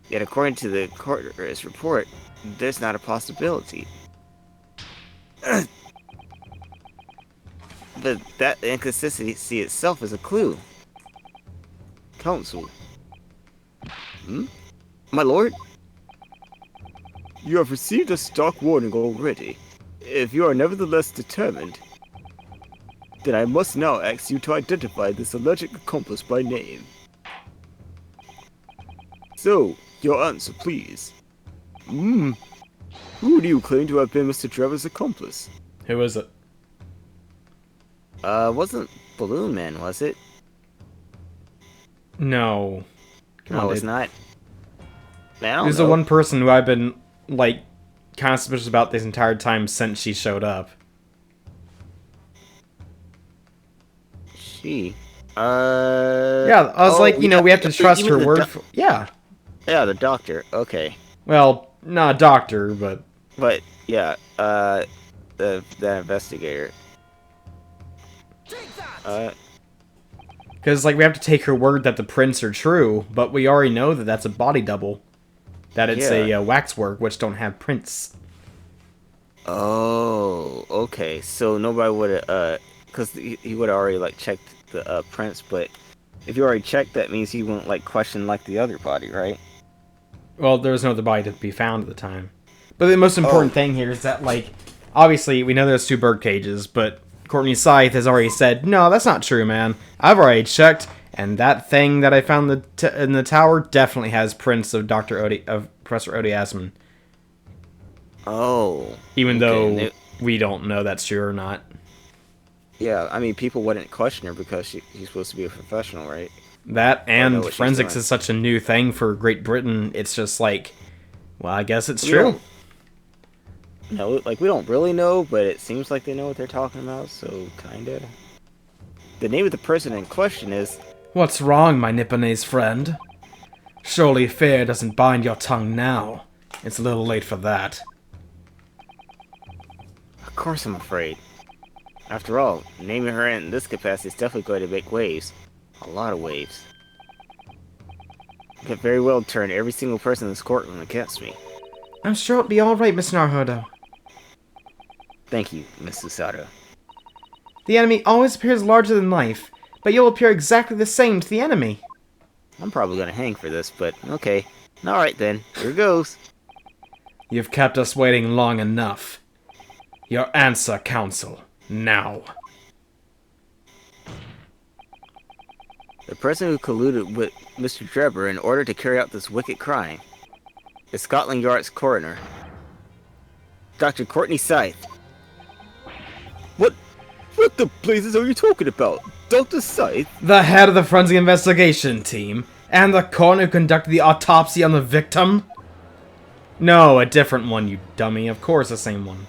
Speaker 2: Yet according to the coroner's report, there's not a possibility. But that inconsistency itself is a clue.
Speaker 4: Counsel,
Speaker 2: My lord?
Speaker 4: you have received a stock warning already. If you are nevertheless determined, then I must now ask you to identify this alleged accomplice by name. So, your answer, please. Who do you claim to have been Mr. Drebber's accomplice?
Speaker 1: Who is it?
Speaker 2: Wasn't Balloon Man, was it?
Speaker 1: No. Come
Speaker 2: No,
Speaker 1: on,
Speaker 2: it's
Speaker 1: dude.
Speaker 2: not. Man, I don't
Speaker 1: Who's
Speaker 2: know.
Speaker 1: the one person who I've been, like, kind of suspicious about this entire time since she showed up?
Speaker 2: She.
Speaker 1: Yeah, I was like, you know, we have to trust
Speaker 2: even
Speaker 1: her
Speaker 2: the
Speaker 1: word for... Yeah.
Speaker 2: Yeah, the doctor. Okay.
Speaker 1: Well, not a doctor, but...
Speaker 2: But, yeah, the investigator.
Speaker 5: Take that!
Speaker 1: Because, like, we have to take her word that the prints are true, but we already know that that's a body double. That it's
Speaker 2: Yeah.
Speaker 1: a waxwork, which don't have prints.
Speaker 2: Oh, okay. So nobody would have, because he would have already, like, checked the, prints, but if you already checked, that means he won't, like, question, like, the other body, right?
Speaker 1: Well, there was no other body to be found at the time. But the most important thing here is that, like, obviously, we know there's 2 bird cages, but Courtney Scythe has already said, no, that's not true, man. I've already checked, and that thing that I found in the tower definitely has prints of Professor Odie Asman.
Speaker 2: Oh.
Speaker 1: Even
Speaker 2: okay,
Speaker 1: though we don't know that's true or not.
Speaker 2: Yeah, I mean, people wouldn't question her because she's supposed to be a professional, right?
Speaker 1: That
Speaker 2: know
Speaker 1: and
Speaker 2: what she's
Speaker 1: forensics
Speaker 2: doing.
Speaker 1: is such a new thing for Great Britain, it's just like, well, I guess it's
Speaker 2: We
Speaker 1: true.
Speaker 2: don't- No, like, we don't really know, but it seems like they know what they're talking about, so kinda. The name of the person in question is...
Speaker 1: What's wrong, my Nipponese friend? Surely fear doesn't bind your tongue now. It's a little late for that.
Speaker 2: Of course I'm afraid. After all, naming her in this capacity is definitely going to make waves. A lot of waves. Could very well turn every single person in this courtroom against me.
Speaker 1: I'm sure it'll be alright, Miss Naruhodo.
Speaker 2: Thank you, Miss Susato.
Speaker 1: The enemy always appears larger than life, but you'll appear exactly the same to the enemy.
Speaker 2: I'm probably gonna hang for this, but okay. Alright then, here goes.
Speaker 1: You've kept us waiting long enough. Your answer, Counsel, now.
Speaker 2: The person who colluded with Mr. Drebber in order to carry out this wicked crime is Scotland Yard's coroner, Dr. Courtney Scythe.
Speaker 4: What the blazes are you talking about? Dr. Scythe?
Speaker 1: The head of the forensic investigation team, and the coroner who conducted the autopsy on the victim? No, a different one, you dummy. Of course, the same one.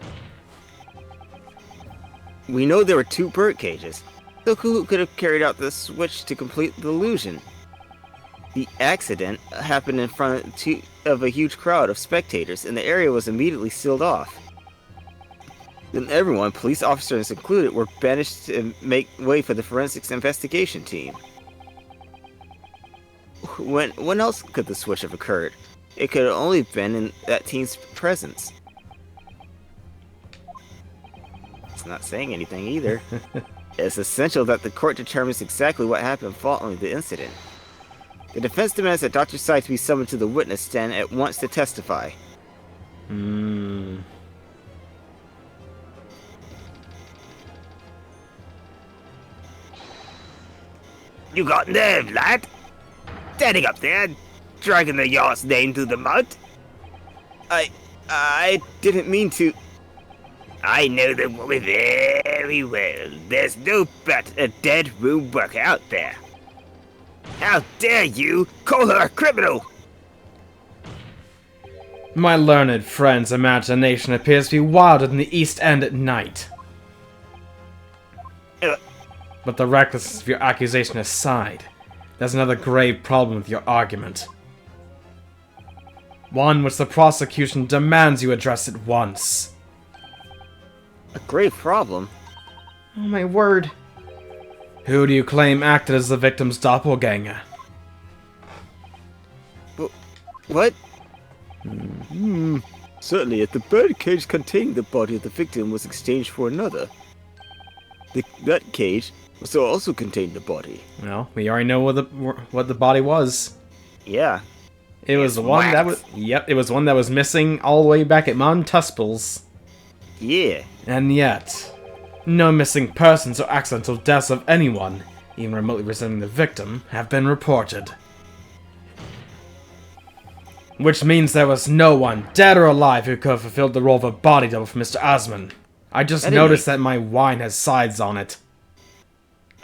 Speaker 2: We know there were 2 bird cages. So who could have carried out the switch to complete the illusion? The accident happened in front of a huge crowd of spectators, and the area was immediately sealed off. Then everyone, police officers included, were banished to make way for the forensics investigation team. When else could the switch have occurred? It could have only been in that team's presence. It's not saying anything either. It's essential that the court determines exactly what happened following the incident. The defense demands that Dr. Sykes be summoned to the witness stand at once to testify.
Speaker 1: Hmm.
Speaker 2: You got nerve, lad! Standing up there, dragging the yacht's name through the mud? I didn't mean to. I know the woman very well. There's no but a dead room worker out there. How dare you call her a criminal?
Speaker 1: My learned friend's imagination appears to be wilder than the East End at night. But the recklessness of your accusation aside, there's another grave problem with your argument. One which the prosecution demands you address at once.
Speaker 2: A grave problem?
Speaker 1: Oh my word. Who do you claim acted as the victim's doppelganger?
Speaker 2: What?
Speaker 4: Certainly, if the birdcage containing the body of the victim was exchanged for another, that cage also contained the body.
Speaker 1: Well, we already know what the body was.
Speaker 2: Yeah.
Speaker 1: It was the one that was... Yep, it was one that was missing all the way back at Montuspel's.
Speaker 2: Yeah.
Speaker 1: And yet, no missing persons or accidental deaths of anyone, even remotely resembling the victim, have been reported. Which means there was no one, dead or alive, who could have fulfilled the role of a body double for Mr. Osmond. I just noticed that my wine has sides on it.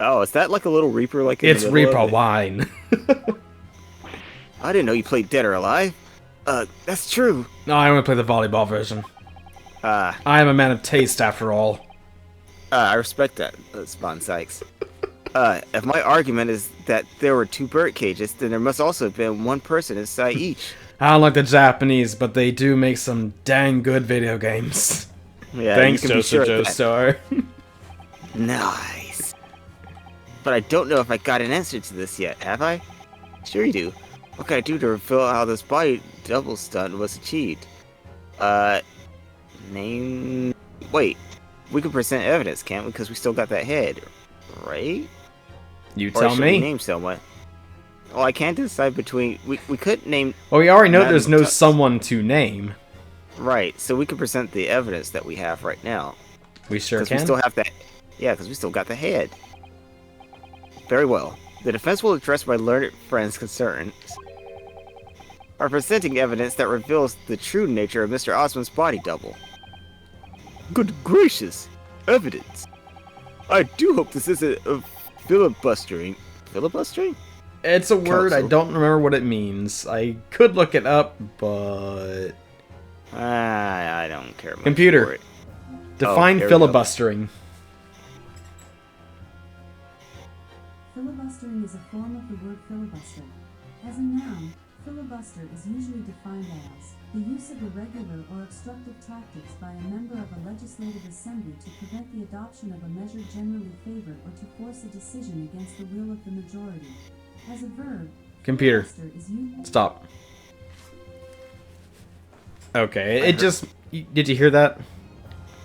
Speaker 2: Oh, is that like a little Reaper? In
Speaker 1: It's
Speaker 2: the middle
Speaker 1: Reaper
Speaker 2: of it?
Speaker 1: wine.
Speaker 2: I didn't know you played Dead or Alive. That's true.
Speaker 1: No, I only play the volleyball version. I am a man of taste, after all.
Speaker 2: I respect that, Spawn Sykes. If my argument is that there were two bird cages, then there must also have been one person inside each.
Speaker 1: I don't like the Japanese, but they do make some dang good video games.
Speaker 2: Yeah,
Speaker 1: Thanks,
Speaker 2: you can be
Speaker 1: Joseph
Speaker 2: sure of that.
Speaker 1: Joestar.
Speaker 2: Nice. But I don't know if I got an answer to this yet, have I? Sure you do. What can I do to reveal how this body double stunt was achieved? Name... Wait. We can present evidence, can't we? Because we still got that head, right?
Speaker 1: You
Speaker 2: Or
Speaker 1: tell
Speaker 2: should we
Speaker 1: me.
Speaker 2: name someone? Well, I can't decide between... We could name...
Speaker 1: Well, we already know
Speaker 2: Madam
Speaker 1: there's no
Speaker 2: Tux.
Speaker 1: someone to name.
Speaker 2: Right, so we can present the evidence that we have right now.
Speaker 1: We sure
Speaker 2: Because
Speaker 1: can.
Speaker 2: we still have that... Yeah, because we still got the head. Very well. The defense will address my learned friend's concerns by presenting evidence that reveals the true nature of Mr. Osmond's body double.
Speaker 4: Good gracious! Evidence! I do hope this isn't a filibustering.
Speaker 2: Filibustering?
Speaker 1: It's a word, I
Speaker 4: Counsel.
Speaker 1: don't remember what it means. I could look it up, but...
Speaker 2: I don't care much
Speaker 1: Computer.
Speaker 2: for it.
Speaker 1: Define
Speaker 2: here we go.
Speaker 1: filibustering.
Speaker 6: Filibustering is a form of the word filibuster. As a noun, filibuster is usually defined as the use of irregular or obstructive tactics by a member of a legislative assembly to prevent the adoption of a measure generally favored or to force a decision against the will of the majority. As a verb,
Speaker 1: Computer.
Speaker 6: filibuster is used...
Speaker 1: Stop. Okay, it just... Did you hear that?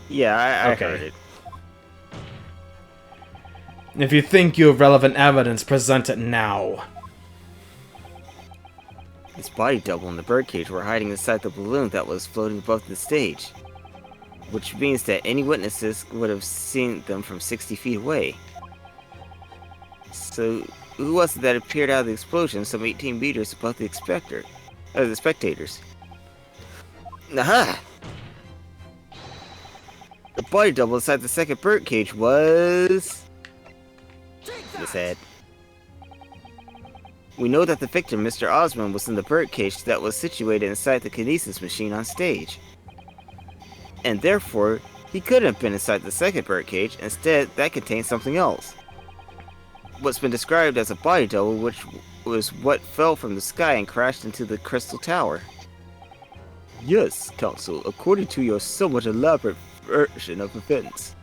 Speaker 2: Yeah, I
Speaker 1: Okay.
Speaker 2: heard it.
Speaker 1: If you think you have relevant evidence, present it now.
Speaker 2: This body double and the birdcage were hiding inside the balloon that was floating above the stage. Which means that any witnesses would have seen them from 60 feet away. So, who was it that appeared out of the explosion some 18 meters above the spectators? Aha! The body double inside the second birdcage was... This head. We know that the victim, Mr. Osmond, was in the birdcage that was situated inside the kinesis machine on stage. And therefore, he couldn't have been inside the second birdcage. Instead, that contained something else. what's been described as a body double, which was what fell from the sky and crashed into the Crystal Tower.
Speaker 4: Yes, Counsel, according to your somewhat elaborate version of events.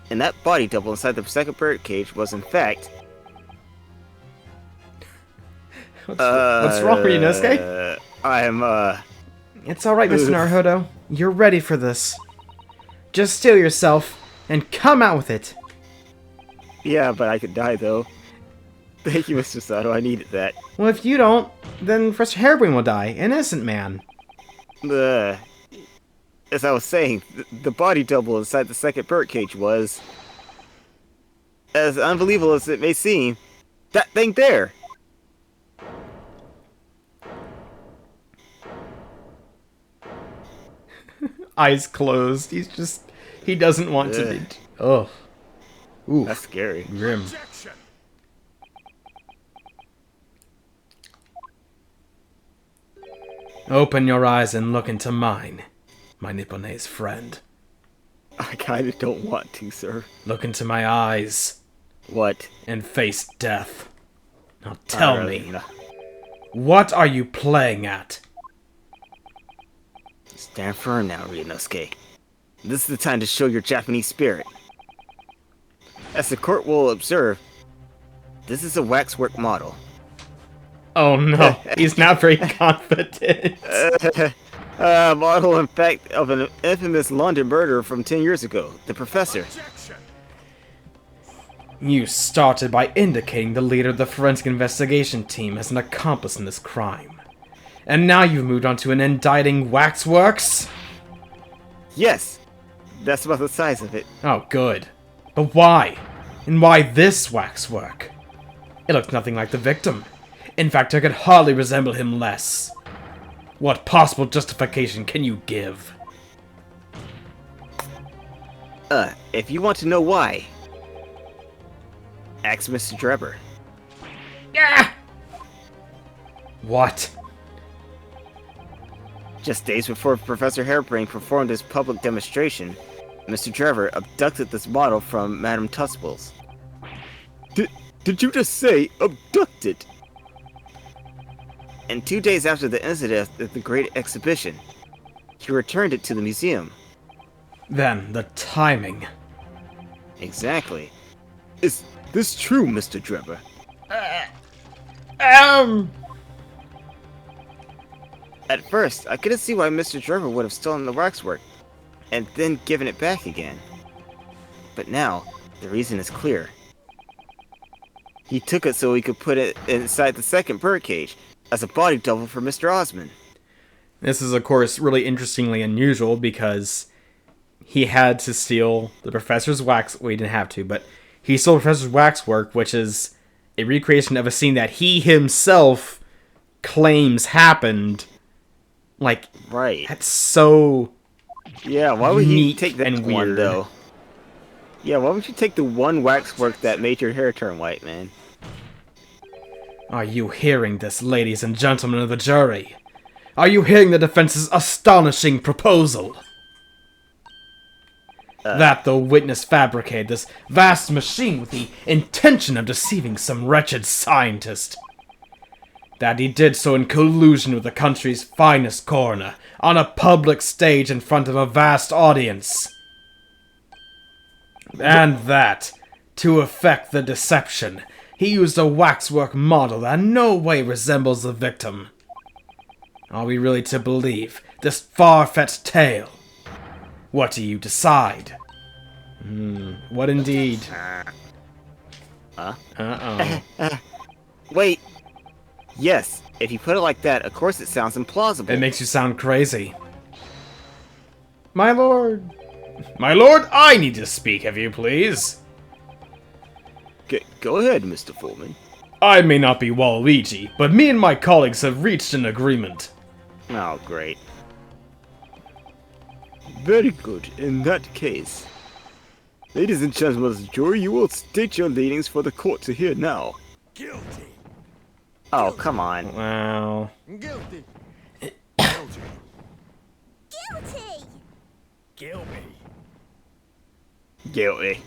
Speaker 2: And that body double inside the second birdcage was, in fact,
Speaker 1: What's wrong with you, Nosuke? It's alright, Mr. Naruhodo. You're ready for this. Just steel yourself and come out with it.
Speaker 4: Yeah, but I could die, though. Thank you, Mr. Sato, I needed that.
Speaker 1: Well, if you don't, then Professor Harebrained will die. An innocent man.
Speaker 4: As I was saying, the body double inside the second birdcage was, as unbelievable as it may seem, that thing there.
Speaker 1: Eyes closed. He doesn't want to be. Oh. Ooh.
Speaker 4: That's scary.
Speaker 1: Grim.
Speaker 5: Objection.
Speaker 1: Open your eyes and look into mine, my Nippone's friend.
Speaker 4: I kinda don't want to, sir.
Speaker 1: Look into my eyes
Speaker 4: What?
Speaker 1: and face death. Now tell
Speaker 4: I
Speaker 1: me,
Speaker 4: really-
Speaker 1: what are you playing at?
Speaker 2: stand firm now, Ryunosuke. This is the time to show your Japanese spirit. As the court will observe, this is a waxwork model.
Speaker 1: Oh no, he's not very confident.
Speaker 2: Model, in fact, of an infamous London murderer from 10 years ago, the Professor.
Speaker 5: Objection.
Speaker 1: You started by indicating the leader of the forensic investigation team as an accomplice in this crime. And now you've moved on to an indicting waxworks?
Speaker 2: Yes, that's about the size of it.
Speaker 1: Oh, good. But why? And why this waxwork? It looks nothing like the victim. In fact, I could hardly resemble him less. What possible justification can you give?
Speaker 2: If you want to know why, ask Mr. Drebber.
Speaker 1: What?
Speaker 2: Just days before Professor Harebrained performed his public demonstration, Mr. Drebber abducted this model from Madame Tussble's.
Speaker 4: Did you just say abducted?
Speaker 2: And 2 days after the incident at the Great Exhibition, he returned it to the museum.
Speaker 1: Then, the timing.
Speaker 2: Exactly.
Speaker 4: Is this true, Mr. Drebber?
Speaker 2: At first, I couldn't see why Mr. Drebber would have stolen the waxwork, and then given it back again. But now, the reason is clear. He took it so he could put it inside the second birdcage, as a body double for Mr. Osmond.
Speaker 1: This is, of course, really interestingly unusual because he had to steal the professor's wax. Well, he didn't have to, but he stole the professor's waxwork, which is a recreation of a scene that he himself claims happened. Like,
Speaker 2: Right.
Speaker 1: that's so
Speaker 2: Yeah, why would he
Speaker 1: neat
Speaker 2: take that
Speaker 1: and
Speaker 2: one,
Speaker 1: weird.
Speaker 2: though? Yeah, why would you take the one waxwork that made your hair turn white, man?
Speaker 1: Are you hearing this, ladies and gentlemen of the jury? Are you hearing the defense's astonishing proposal? That the witness fabricated this vast machine with the intention of deceiving some wretched scientist. That he did so in collusion with the country's finest coroner, on a public stage in front of a vast audience. And that, to effect the deception, he used a waxwork model that in no way resembles the victim. Are we really to believe this far-fetched tale? What do you decide? What indeed? Uh-oh.
Speaker 2: Wait. Yes, if you put it like that, of course it sounds implausible.
Speaker 1: It makes you sound crazy. My lord. My lord, I need to speak, if you please.
Speaker 4: Go ahead, Mr. Foreman.
Speaker 1: I may not be Waluigi, but me and my colleagues have reached an agreement.
Speaker 2: Oh, great.
Speaker 4: Very good. In that case, ladies and gentlemen of the jury, you will state your leanings for the court to hear now.
Speaker 5: Guilty.
Speaker 2: Oh, come on.
Speaker 1: Wow.
Speaker 5: Guilty. Guilty.
Speaker 7: Guilty!
Speaker 5: Kill me.
Speaker 2: Guilty.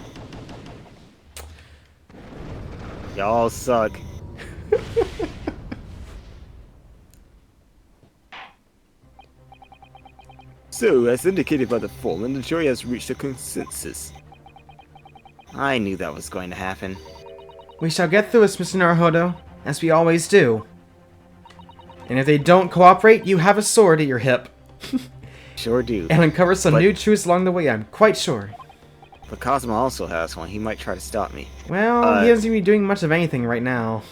Speaker 2: Y'all suck.
Speaker 4: So, as indicated by the foreman, the jury has reached a consensus.
Speaker 2: I knew that was going to happen.
Speaker 1: We shall get through this, Mr. Naruhodo, as we always do. And if they don't cooperate, you have a sword at your hip.
Speaker 2: Sure do.
Speaker 1: And uncover some
Speaker 2: But-
Speaker 1: new truths along the way, I'm quite sure.
Speaker 2: But Cosmo also has one. He might try to stop me.
Speaker 1: Well, he doesn't seem to be doing much of anything right now.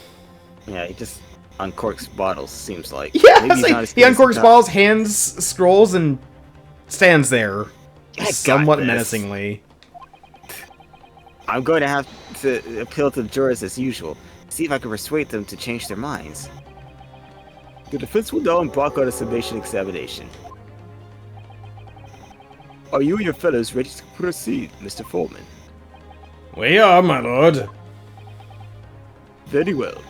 Speaker 2: Yeah, he just uncorks bottles, seems like.
Speaker 1: Yeah,
Speaker 2: Maybe
Speaker 1: it's
Speaker 2: he's not
Speaker 1: like
Speaker 2: as
Speaker 1: he
Speaker 2: good as
Speaker 1: uncorks
Speaker 2: he
Speaker 1: balls, hands, scrolls, and stands there.
Speaker 2: I got
Speaker 1: Somewhat
Speaker 2: this.
Speaker 1: menacingly.
Speaker 2: I'm going to have to appeal to the jurors as usual. See if I can persuade them to change their minds.
Speaker 4: The defense will now embark on a summation examination. Are you and your fellows ready to proceed, Mr. Foreman?
Speaker 1: We are, my lord.
Speaker 4: Very well.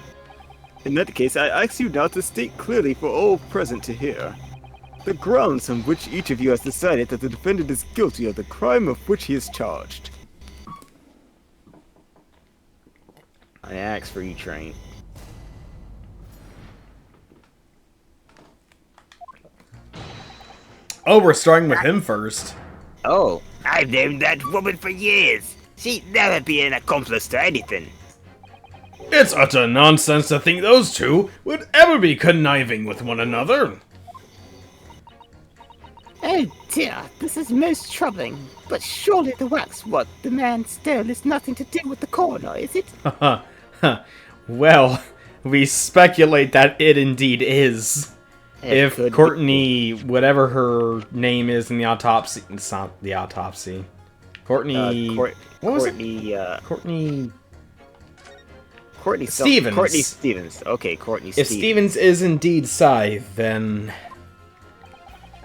Speaker 4: In that case, I ask you now to state clearly for all present to hear the grounds on which each of you has decided that the defendant is guilty of the crime of which he is charged.
Speaker 2: I asked for you, Train.
Speaker 1: Oh, we're starting with him first.
Speaker 2: Oh, I've known that woman for years. She'd never be an accomplice to anything.
Speaker 1: It's utter nonsense to think those two would ever be conniving with one another.
Speaker 3: Oh dear, this is most troubling. But surely the waxwork the man stole is nothing to do with the coroner, is it?
Speaker 1: Well, we speculate that it indeed is.
Speaker 2: It
Speaker 1: If
Speaker 2: could be.
Speaker 1: Courtney, whatever her name is in the autopsy, it's not the autopsy. Courtney, what was
Speaker 2: Courtney,
Speaker 1: it? Courtney.
Speaker 2: Courtney
Speaker 1: Stevens.
Speaker 2: Courtney Stevens. Okay, Courtney
Speaker 1: If
Speaker 2: Stevens.
Speaker 1: Stevens is indeed Scythe, then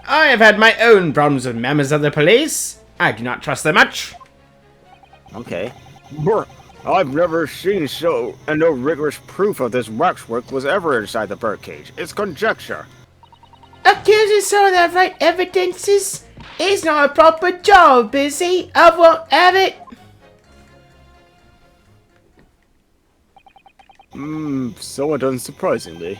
Speaker 1: I have had my own problems with members of the police. I do not trust them much.
Speaker 2: Okay.
Speaker 4: Brr, I've never seen so, and no rigorous proof of this waxwork was ever inside the birdcage. It's conjecture.
Speaker 3: Accusing someone of right evidences is not a proper job, is he? I won't have it.
Speaker 4: Somewhat unsurprisingly.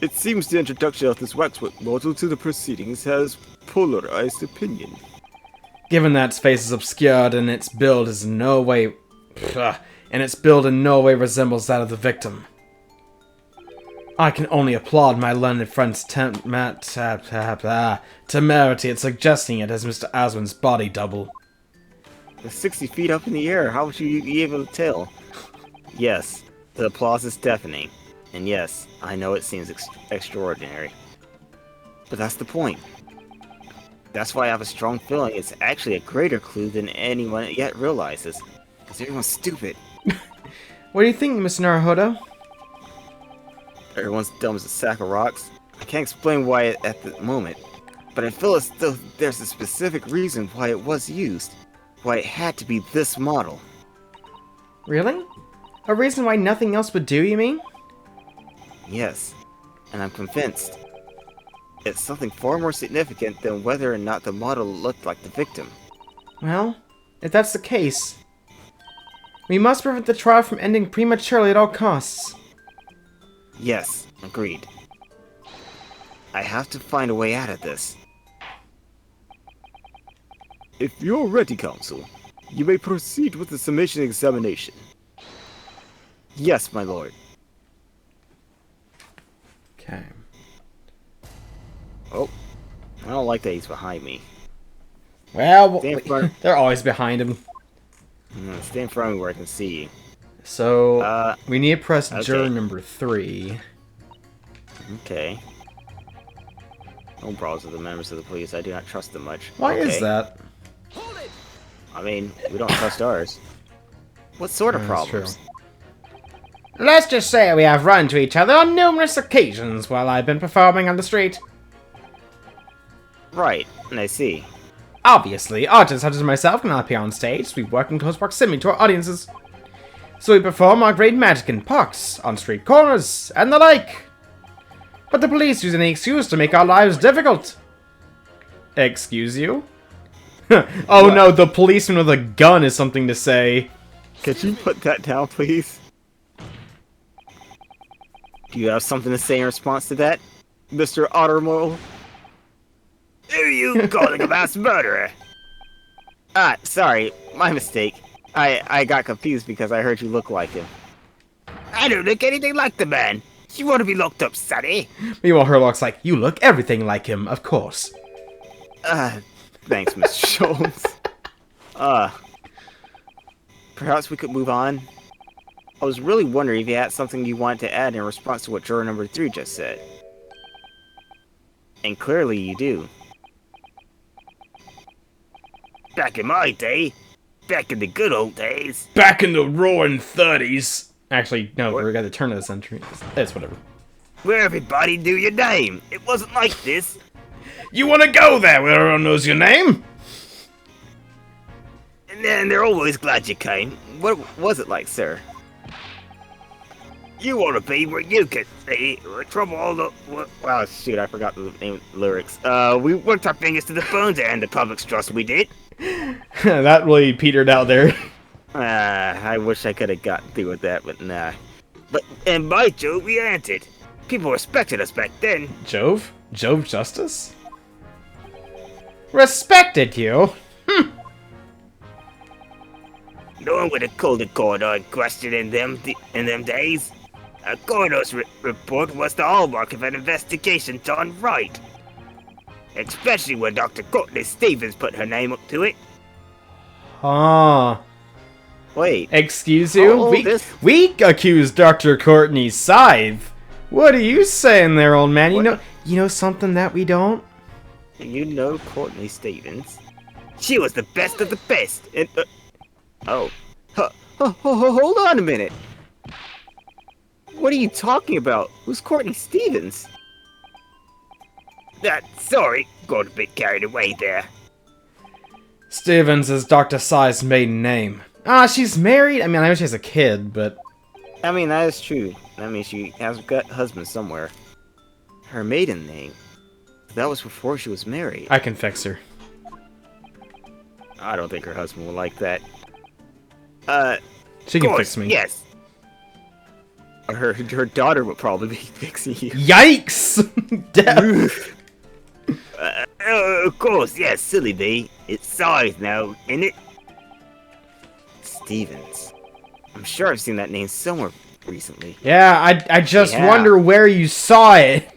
Speaker 4: It seems the introduction of this waxwork model to the proceedings has polarized opinion.
Speaker 1: Given that its face is obscured and its build is in no way, resembles that of the victim, I can only applaud my learned friend's temerity at suggesting it as Mr. Aswin's body double.
Speaker 2: It's 60 feet up in the air. How would you be able to tell? Yes, the applause is deafening. And yes, I know it seems extraordinary. But that's the point. That's why I have a strong feeling it's actually a greater clue than anyone yet realizes. Because everyone's stupid.
Speaker 1: What do you think, Mr. Naruhodo?
Speaker 2: Everyone's dumb as a sack of rocks. I can't explain why at the moment. But I feel as though there's a specific reason why it was used. Why it had to be this model.
Speaker 1: Really? A reason why nothing else would do, you mean?
Speaker 2: Yes, and I'm convinced. It's something far more significant than whether or not the model looked like the victim.
Speaker 1: Well, if that's the case, we must prevent the trial from ending prematurely at all costs.
Speaker 2: Yes, agreed. I have to find a way out of this.
Speaker 4: If you're ready, counsel, you may proceed with the summation examination.
Speaker 2: Yes, my lord.
Speaker 1: Okay.
Speaker 2: Oh, I don't like that he's behind me.
Speaker 1: Well,
Speaker 2: Stay in front.
Speaker 1: they're always behind him.
Speaker 2: Stay in front of me where I can see you.
Speaker 1: So, we need to press
Speaker 2: okay.
Speaker 1: juror number 3.
Speaker 2: Okay. No problems with the members of the police. I do not trust them much.
Speaker 1: Why
Speaker 2: okay.
Speaker 1: is that?
Speaker 2: I mean, we don't trust ours. What sort of
Speaker 1: That's
Speaker 2: problems?
Speaker 1: true.
Speaker 3: Let's just say we have run into each other on numerous occasions while I've been performing on the street.
Speaker 2: Right, and I see.
Speaker 1: Obviously, artists such as myself cannot appear on stage. We work in close proximity to our audiences. So we perform our great magic in parks, on street corners, and the like. But the police use any excuse to make our lives difficult. Excuse you? Oh
Speaker 2: What?
Speaker 1: no, the policeman with a gun is something to say.
Speaker 4: Could you put that down, please?
Speaker 2: Do you have something to say in response to that, Mr. Ottermole? Who are you calling a mass murderer? Ah, sorry, my mistake. I got confused because I heard you look like him. I don't look anything like the man. You want to be locked up, Sonny?
Speaker 1: Meanwhile, Herlock's like, you look everything like him, of course.
Speaker 2: Thanks, Mr. Schultz. Perhaps we could move on. I was really wondering if you had something you wanted to add in response to what juror number 3 just said. And clearly you do. Back in my day, back in the good old days.
Speaker 1: Back in the roaring 30s. Actually, no, we're at the turn of the century. It's whatever.
Speaker 2: Where everybody knew your name. It wasn't like this.
Speaker 1: You want to go there where everyone knows your name?
Speaker 2: And then they're always glad you came. What was it like, sir? You want to be where you can see trouble all the... Well, shoot, I forgot the name of the lyrics. We worked our fingers to the bone to end the public's trust, we did.
Speaker 1: That really petered out there.
Speaker 2: I wish I could have gotten through with that, but nah. And by Jove, we answered. People respected us back then.
Speaker 1: Jove? Jove Justice? Respected you?
Speaker 2: No one would have called a coroner in question in them days. A coroner's report was the hallmark of an investigation done right. Especially when Dr. Courtney Stevens put her name up to it.
Speaker 1: Huh.
Speaker 2: Wait.
Speaker 1: Excuse you? We accused Dr. Courtney Scythe. What are you saying there, old man? You know something that we don't?
Speaker 2: You know Courtney Stevens? She was the best of the best. And, hold on a minute. What are you talking about? Who's Courtney Stevens? Sorry, got a bit carried away there.
Speaker 1: Stevens is Dr. Scythe's maiden name. She's married? I mean, I know she has a kid, but...
Speaker 2: I mean, that is true. That means she has got a husband somewhere. Her maiden name? That was before she was married.
Speaker 1: I can fix her.
Speaker 2: I don't think her husband will like that.
Speaker 1: She can fix me.
Speaker 2: Yes. Her daughter would probably be fixing you.
Speaker 1: Yikes! Death.
Speaker 2: Of course, yes, silly me. It's Scythe now, isn't it? Stevens. I'm sure I've seen that name somewhere recently.
Speaker 1: Yeah, I just wonder where you saw it.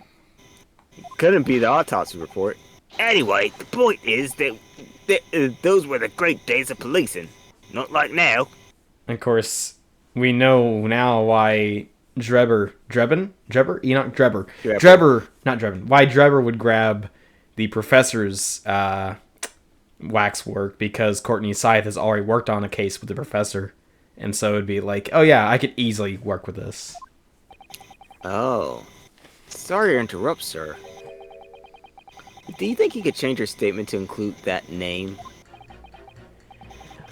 Speaker 2: Couldn't be the autopsy report. Anyway, the point is that those were the great days of policing. Not like now.
Speaker 1: Of course, we know now why Drebber, why Drebber would grab the professor's waxwork, because Courtney Scythe has already worked on a case with the professor. And so it'd be like, oh yeah, I could easily work with this.
Speaker 2: Oh. Sorry to interrupt, sir. Do you think you could change your statement to include that name?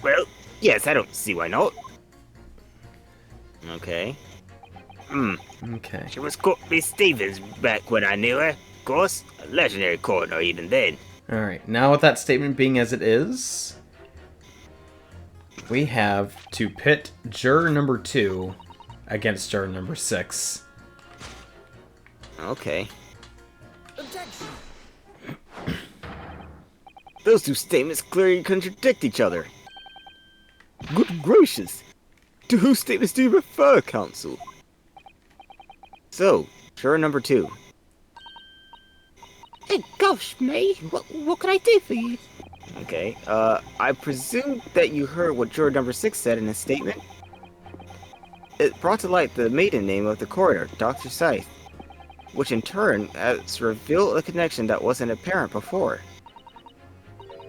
Speaker 2: Well, yes, I don't see why not. Okay.
Speaker 1: Okay.
Speaker 2: She was Courtney Stevens back when I knew her. Of course, a legendary coroner even then.
Speaker 1: Alright, now with that statement being as it is, we have to pit juror number 2 against juror number 6.
Speaker 2: Okay.
Speaker 5: Objection.
Speaker 2: Those two statements clearly contradict each other. Good gracious! To whose statements do you refer, counsel? So, juror number 2.
Speaker 3: Hey, gosh, me. What can I do for you?
Speaker 2: Okay, I presume that you heard what juror number 6 said in his statement. It brought to light the maiden name of the coroner, Dr. Scythe, which in turn has revealed a connection that wasn't apparent before.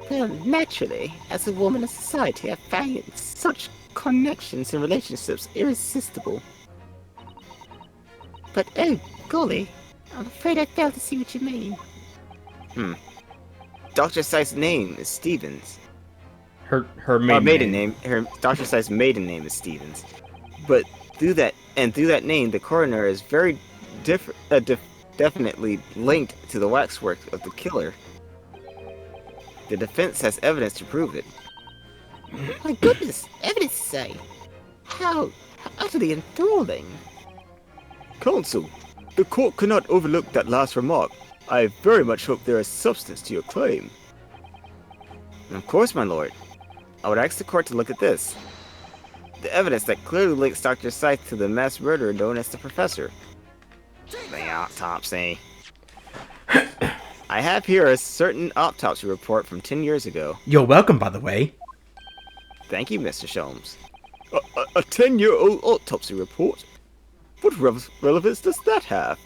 Speaker 3: Well, naturally, as a woman of society, I find such connections and relationships irresistible. But oh, golly, I'm afraid I fail to see what you mean.
Speaker 2: Dr. Scythe's name is Stevens.
Speaker 1: Her
Speaker 2: Maiden name. Dr. Scythe's maiden name is Stevens. But through that name, the coroner is very definitely linked to the waxwork of the killer. The defense has evidence to prove it.
Speaker 3: My goodness, evidence say. How utterly enthralling.
Speaker 4: Counsel, the court cannot overlook that last remark. I very much hope there is substance to your claim.
Speaker 2: Of course, my lord. I would ask the court to look at this. The evidence that clearly links Dr. Scythe to the mass murderer known as the Professor. The autopsy. I have here a certain autopsy report from 10 years ago.
Speaker 1: You're welcome, by the way.
Speaker 2: Thank you, Mr. Sholmes.
Speaker 4: A 10-year-old autopsy report? What relevance does that have?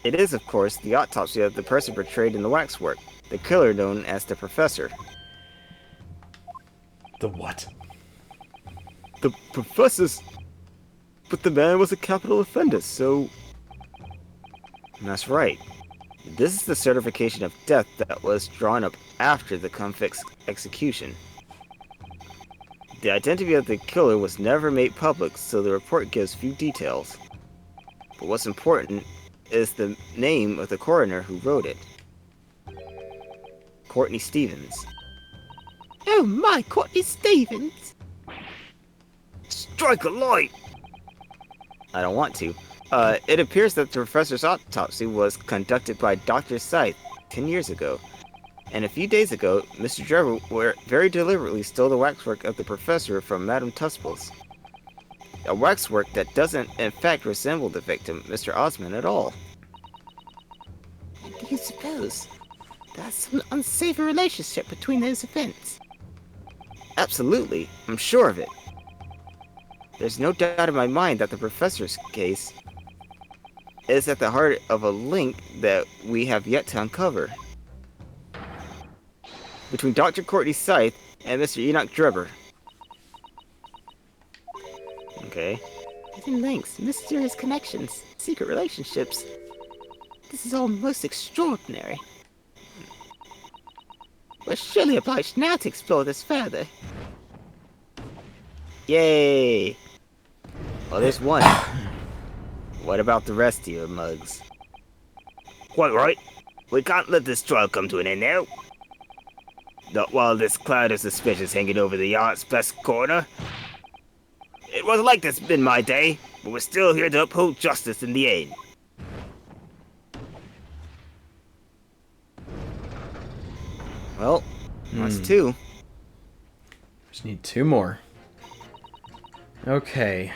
Speaker 2: It is, of course, the autopsy of the person portrayed in the waxwork, the killer known as the Professor.
Speaker 1: The what?
Speaker 4: The professor's... But the man was a capital offender, so...
Speaker 2: That's right. This is the certification of death that was drawn up after the convict's execution. The identity of the killer was never made public, so the report gives few details. But what's important is the name of the coroner who wrote it. Courtney Stevens.
Speaker 3: Oh my, Courtney Stevens!
Speaker 2: Strike a light! I don't want to. It appears that the professor's autopsy was conducted by Dr. Scythe 10 years ago. And a few days ago, Mr. Drebber very deliberately stole the waxwork of the professor from Madame Tuspel's. A waxwork that doesn't in fact resemble the victim, Mr. Osmond, at all.
Speaker 3: Do you suppose there's some unsavory relationship between those events?
Speaker 2: Absolutely, I'm sure of it. There's no doubt in my mind that the professor's case is at the heart of a link that we have yet to uncover. Between Dr. Courtney Scythe and Mr. Enoch Drebber. Okay.
Speaker 3: Hidden links, mysterious connections, secret relationships. This is all most extraordinary. We're surely obliged now to explore this further.
Speaker 2: Yay! Well, there's one. What about the rest of you mugs? Quite right. We can't let this trial come to an end now. Not while this cloud of suspicion is hanging over the art's best corner. It wasn't like this in my day, but we're still here to uphold justice in the end. Well, that's two.
Speaker 1: Just need two more. Okay.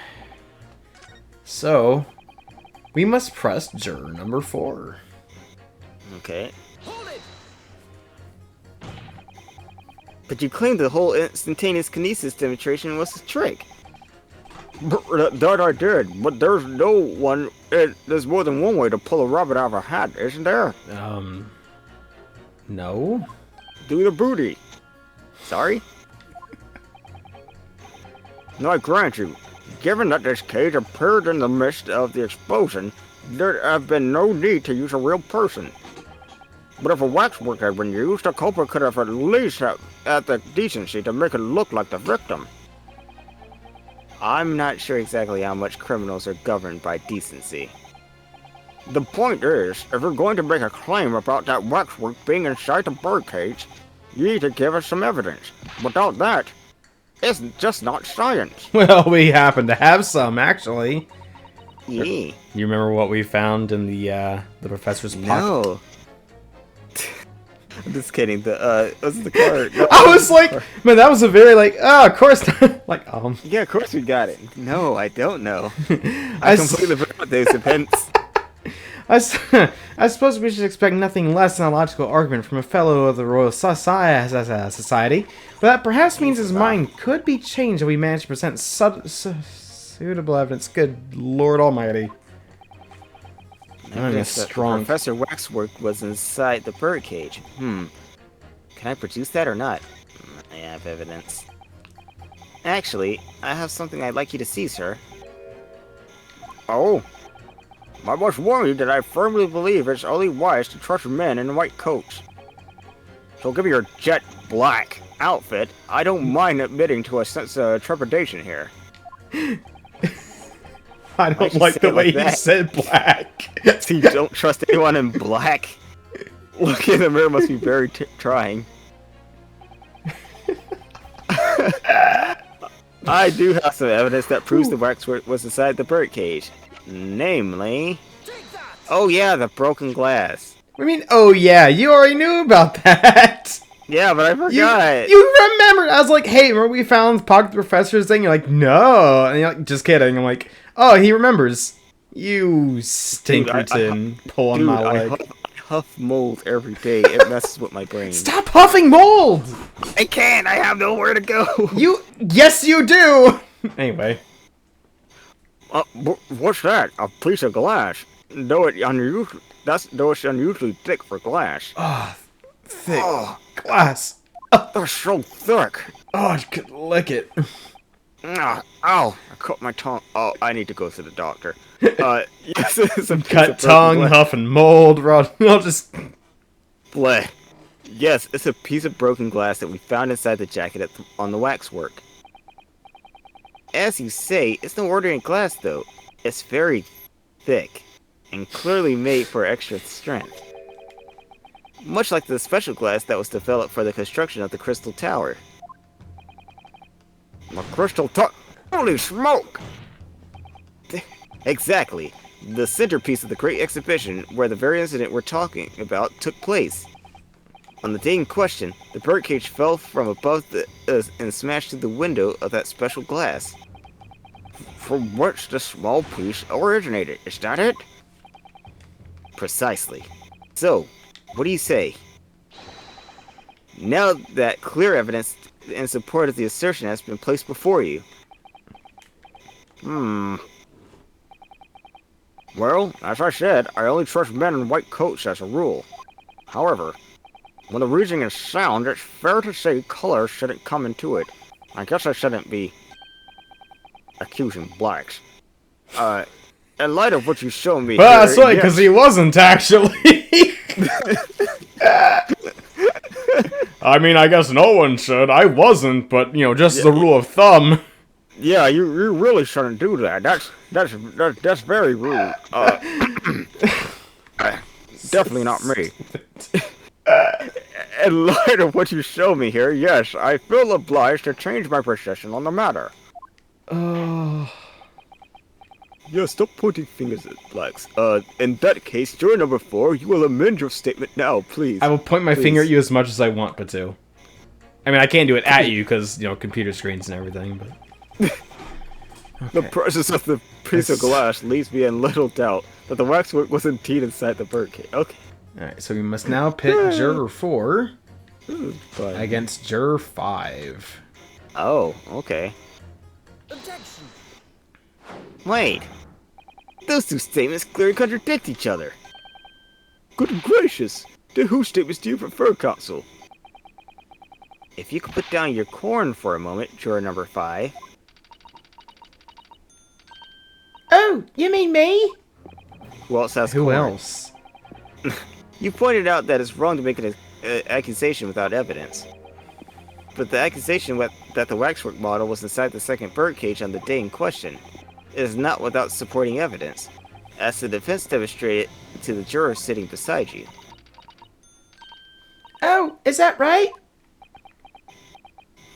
Speaker 1: So, we must press juror number 4.
Speaker 2: Okay.
Speaker 5: Hold it!
Speaker 2: But you claimed the whole instantaneous kinesis demonstration was a trick.
Speaker 4: That I did, but there's no one... there's more than one way to pull a rabbit out of a hat, isn't there?
Speaker 1: No?
Speaker 4: Do the booty.
Speaker 2: Sorry?
Speaker 4: Now I grant you, given that this cage appeared in the midst of the explosion, there have been no need to use a real person. But if a waxwork had been used, the culprit could have at least had the decency to make it look like the victim.
Speaker 2: I'm not sure exactly how much criminals are governed by decency.
Speaker 4: The point is, if you're going to make a claim about that waxwork being inside the birdcage, you need to give us some evidence. Without that, it's just not science.
Speaker 1: Well, we happen to have some, actually.
Speaker 2: Yeah.
Speaker 1: You remember what we found in the professor's pocket?
Speaker 2: No. I'm just kidding. What's the card? No,
Speaker 1: I was like, man, that was a very, like, oh, of course. Like,
Speaker 2: Yeah, of course we got it. No, I don't know.
Speaker 1: I
Speaker 2: I completely forgot those events.
Speaker 1: I suppose we should expect nothing less than a logical argument from a fellow of the Royal Society, but that perhaps means his mind could be changed if we manage to present suitable evidence. Good Lord Almighty. I'm strong.
Speaker 2: Professor Waxwork was inside the birdcage. Can I produce that or not? I have evidence. Actually, I have something I'd like you to see, sir.
Speaker 4: Oh? I must warn you that I firmly believe it's only wise to trust men in white coats. So give me your jet black outfit. I don't mind admitting to a sense of trepidation here.
Speaker 1: I don't like the way he said black.
Speaker 2: So you don't trust anyone in black? Looking in the mirror must be very trying. I do have some evidence that proves the waxwork was inside the birdcage. Namely...
Speaker 5: Take that!
Speaker 2: Oh yeah, the broken glass.
Speaker 1: I mean, oh yeah, you already knew about that.
Speaker 2: Yeah, but I forgot.
Speaker 1: You remembered. I was like, hey, remember we found Pocket the Professor's thing? You're like, no. And you're like, just kidding. I'm like, oh, he remembers. You stinkerton. Pulling my leg.
Speaker 2: I huff mold every day. It messes with my brain.
Speaker 1: Stop huffing mold!
Speaker 2: I can't. I have nowhere to go.
Speaker 1: Yes, you do! Anyway.
Speaker 2: What's that? A piece of glass. Though it's unusually thick for glass.
Speaker 1: Ah, thick glass.
Speaker 2: They're so thick.
Speaker 1: Oh, I could lick it.
Speaker 2: Ow! I cut my tongue. Oh, I need to go to the doctor. Yes, it's a piece
Speaker 1: Cut
Speaker 2: of broken
Speaker 1: tongue,
Speaker 2: glass.
Speaker 1: huffing mold, Rod. I'll just...
Speaker 2: Bleh. Yes, it's a piece of broken glass that we found inside the jacket on the waxwork. As you say, it's no ordinary glass, though. It's very thick, and clearly made for extra strength. Much like the special glass that was developed for the construction of the Crystal Tower. The Crystal Tower? Holy smoke! Exactly. The centerpiece of the Great Exhibition, where the very incident we're talking about took place. On the day in question, the birdcage fell from above and smashed through the window of that special glass. From which the small piece originated, is that it? Precisely. So, what do you say? Now that clear evidence in support of the assertion has been placed before you. Well, as I said, I only trust men in white coats as a rule. However, when the reasoning is sound, it's fair to say color shouldn't come into it. I guess I shouldn't be accusing blacks. In light of what you showed me
Speaker 1: Well,
Speaker 2: here,
Speaker 1: that's right, because he wasn't, actually. I mean, I guess no one should. I wasn't, but, you know, just as a rule of thumb.
Speaker 2: Yeah, you really shouldn't do that. That's very rude. Definitely not me. In light of what you show me here, yes, I feel obliged to change my position on the matter.
Speaker 4: Yeah, stop pointing fingers at blacks. In that case, juror number 4, you will amend your statement now, please.
Speaker 1: I will point my
Speaker 4: Please.
Speaker 1: finger at you as much as I want, but to. I mean, I can't do it at you, because, you know, computer screens and everything, but...
Speaker 4: The presence of the piece of glass leaves me in little doubt that the waxwork was indeed inside the birdcage. Okay.
Speaker 1: Alright, so we must now pick Juror 4
Speaker 4: Fine.
Speaker 1: against Juror 5.
Speaker 2: Oh, okay.
Speaker 5: Objection!
Speaker 2: Wait. Those two statements clearly contradict each other.
Speaker 4: Good gracious! To whose statements do you prefer, Counsel?
Speaker 2: If you could put down your corn for a moment, juror number 5.
Speaker 1: Oh, you mean me?
Speaker 2: Who else has
Speaker 1: Who
Speaker 2: corn?
Speaker 1: else?
Speaker 2: You pointed out that it's wrong to make an accusation without evidence. But the accusation that the waxwork model was inside the second birdcage on the day in question is not without supporting evidence, as the defense demonstrated to the jurors sitting beside you.
Speaker 1: Oh, is that right?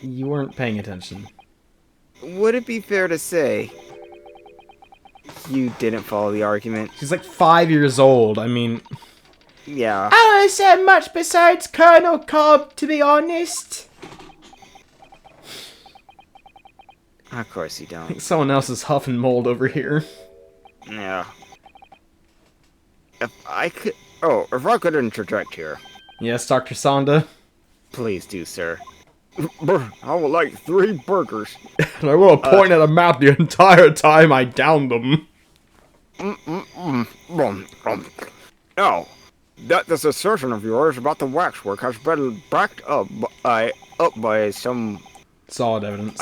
Speaker 1: You weren't paying attention.
Speaker 2: Would it be fair to say you didn't follow the argument?
Speaker 1: She's like 5 years old, I mean...
Speaker 2: Yeah.
Speaker 1: I don't say much besides Colonel Cobb, to be honest.
Speaker 2: Of course you
Speaker 1: I
Speaker 2: don't.
Speaker 1: think someone else is huffing mold over here.
Speaker 2: Yeah. If I could interject here.
Speaker 1: Yes, Dr. Sonda.
Speaker 2: Please do, sir.
Speaker 4: I would like 3 burgers.
Speaker 1: And I will point at a map the entire time I downed them.
Speaker 2: No, that this assertion of yours about the waxwork has been backed up by some
Speaker 1: Solid evidence.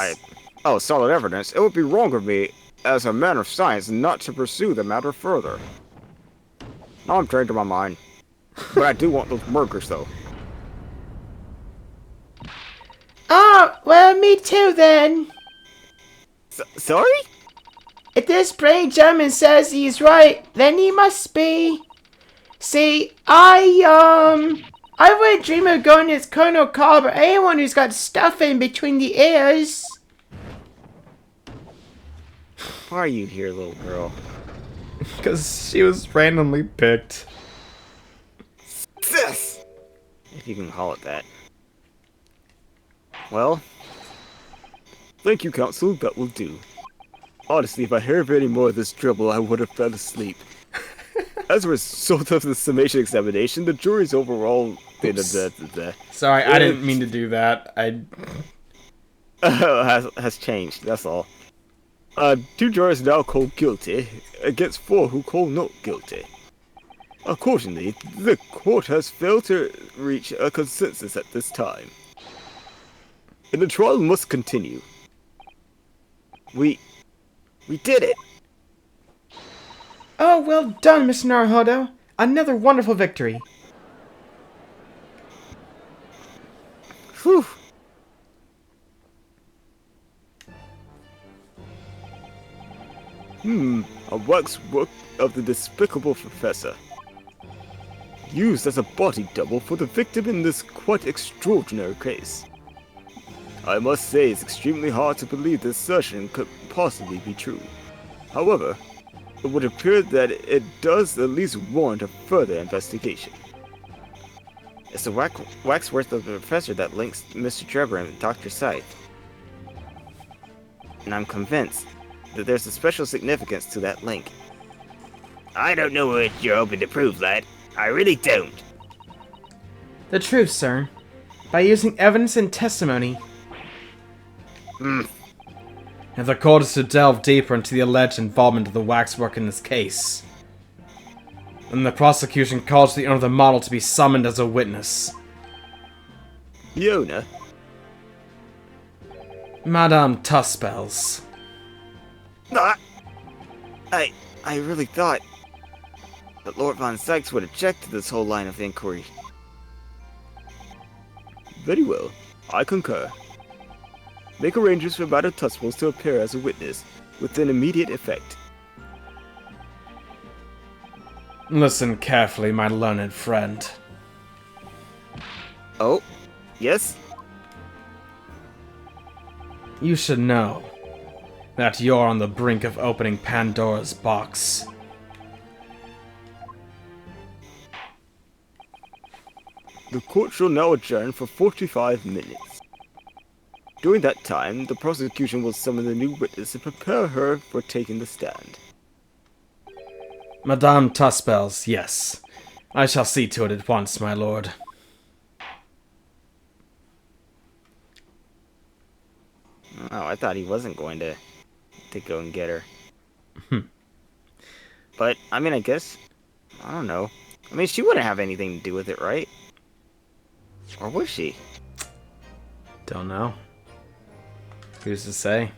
Speaker 2: solid evidence. It would be wrong of me, as a man of science, not to pursue the matter further. Now I'm changing my mind, but I do want those burgers, though.
Speaker 1: Oh, well, me too then.
Speaker 2: Sorry?
Speaker 1: If this brain gentleman says he's right, then he must be. See, I wouldn't dream of going as Colonel Cobb or anyone who's got stuff in between the ears.
Speaker 2: Why are you here, little girl?
Speaker 1: Because she was randomly picked.
Speaker 2: Sis! If you can call it that. Well,
Speaker 4: Thank you, Counsel, that will do. Honestly, if I heard any more of this dribble, I would have fell asleep. As a result of the summation examination, the jury's overall...
Speaker 1: Sorry, I didn't mean to do that.
Speaker 4: has changed, that's all. 2 jurors now called guilty, against 4 who call not guilty. Accordingly, the court has failed to reach a consensus at this time. And the trial must continue.
Speaker 2: we did it!
Speaker 1: Oh, well done, Mr. Naruhodo. Another wonderful victory.
Speaker 2: Whew!
Speaker 4: A waxwork of the despicable professor. Used as a body double for the victim in this quite extraordinary case. I must say it's extremely hard to believe this assertion could possibly be true. However, it would appear that it does at least warrant a further investigation.
Speaker 2: It's the waxwork of the professor that links Mr. Trevor and Dr. Scythe. And I'm convinced that there's a special significance to that link. I don't know what you're hoping to prove, lad. I really don't.
Speaker 1: The truth, sir. By using evidence and testimony. If the court is to delve deeper into the alleged involvement of the waxwork in this case, then the prosecution calls the owner of the model to be summoned as a witness.
Speaker 4: The owner?
Speaker 1: Madame Tuspels.
Speaker 2: I really thought that Lord Von Sykes would object to this whole line of inquiry.
Speaker 4: Very well, I concur. Make arrangements for Madame Tuspels to appear as a witness, with an immediate effect.
Speaker 1: Listen carefully, my learned friend.
Speaker 2: Oh, yes?
Speaker 1: You should know that you're on the brink of opening Pandora's box.
Speaker 4: The court shall now adjourn for 45 minutes. During that time, the prosecution will summon the new witness and prepare her for taking the stand.
Speaker 1: Madame Tuspels, yes. I shall see to it at once, my lord.
Speaker 2: Oh, I thought he wasn't going to go and get her. But, I mean, I guess... I don't know. I mean, she wouldn't have anything to do with it, right? Or would she?
Speaker 1: Don't know. Who's to say?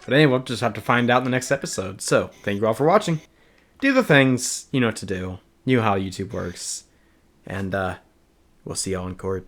Speaker 1: But anyway, we'll just have to find out in the next episode. So, thank you all for watching. Do the things, you know what to do. You know how YouTube works. And, we'll see y'all in court.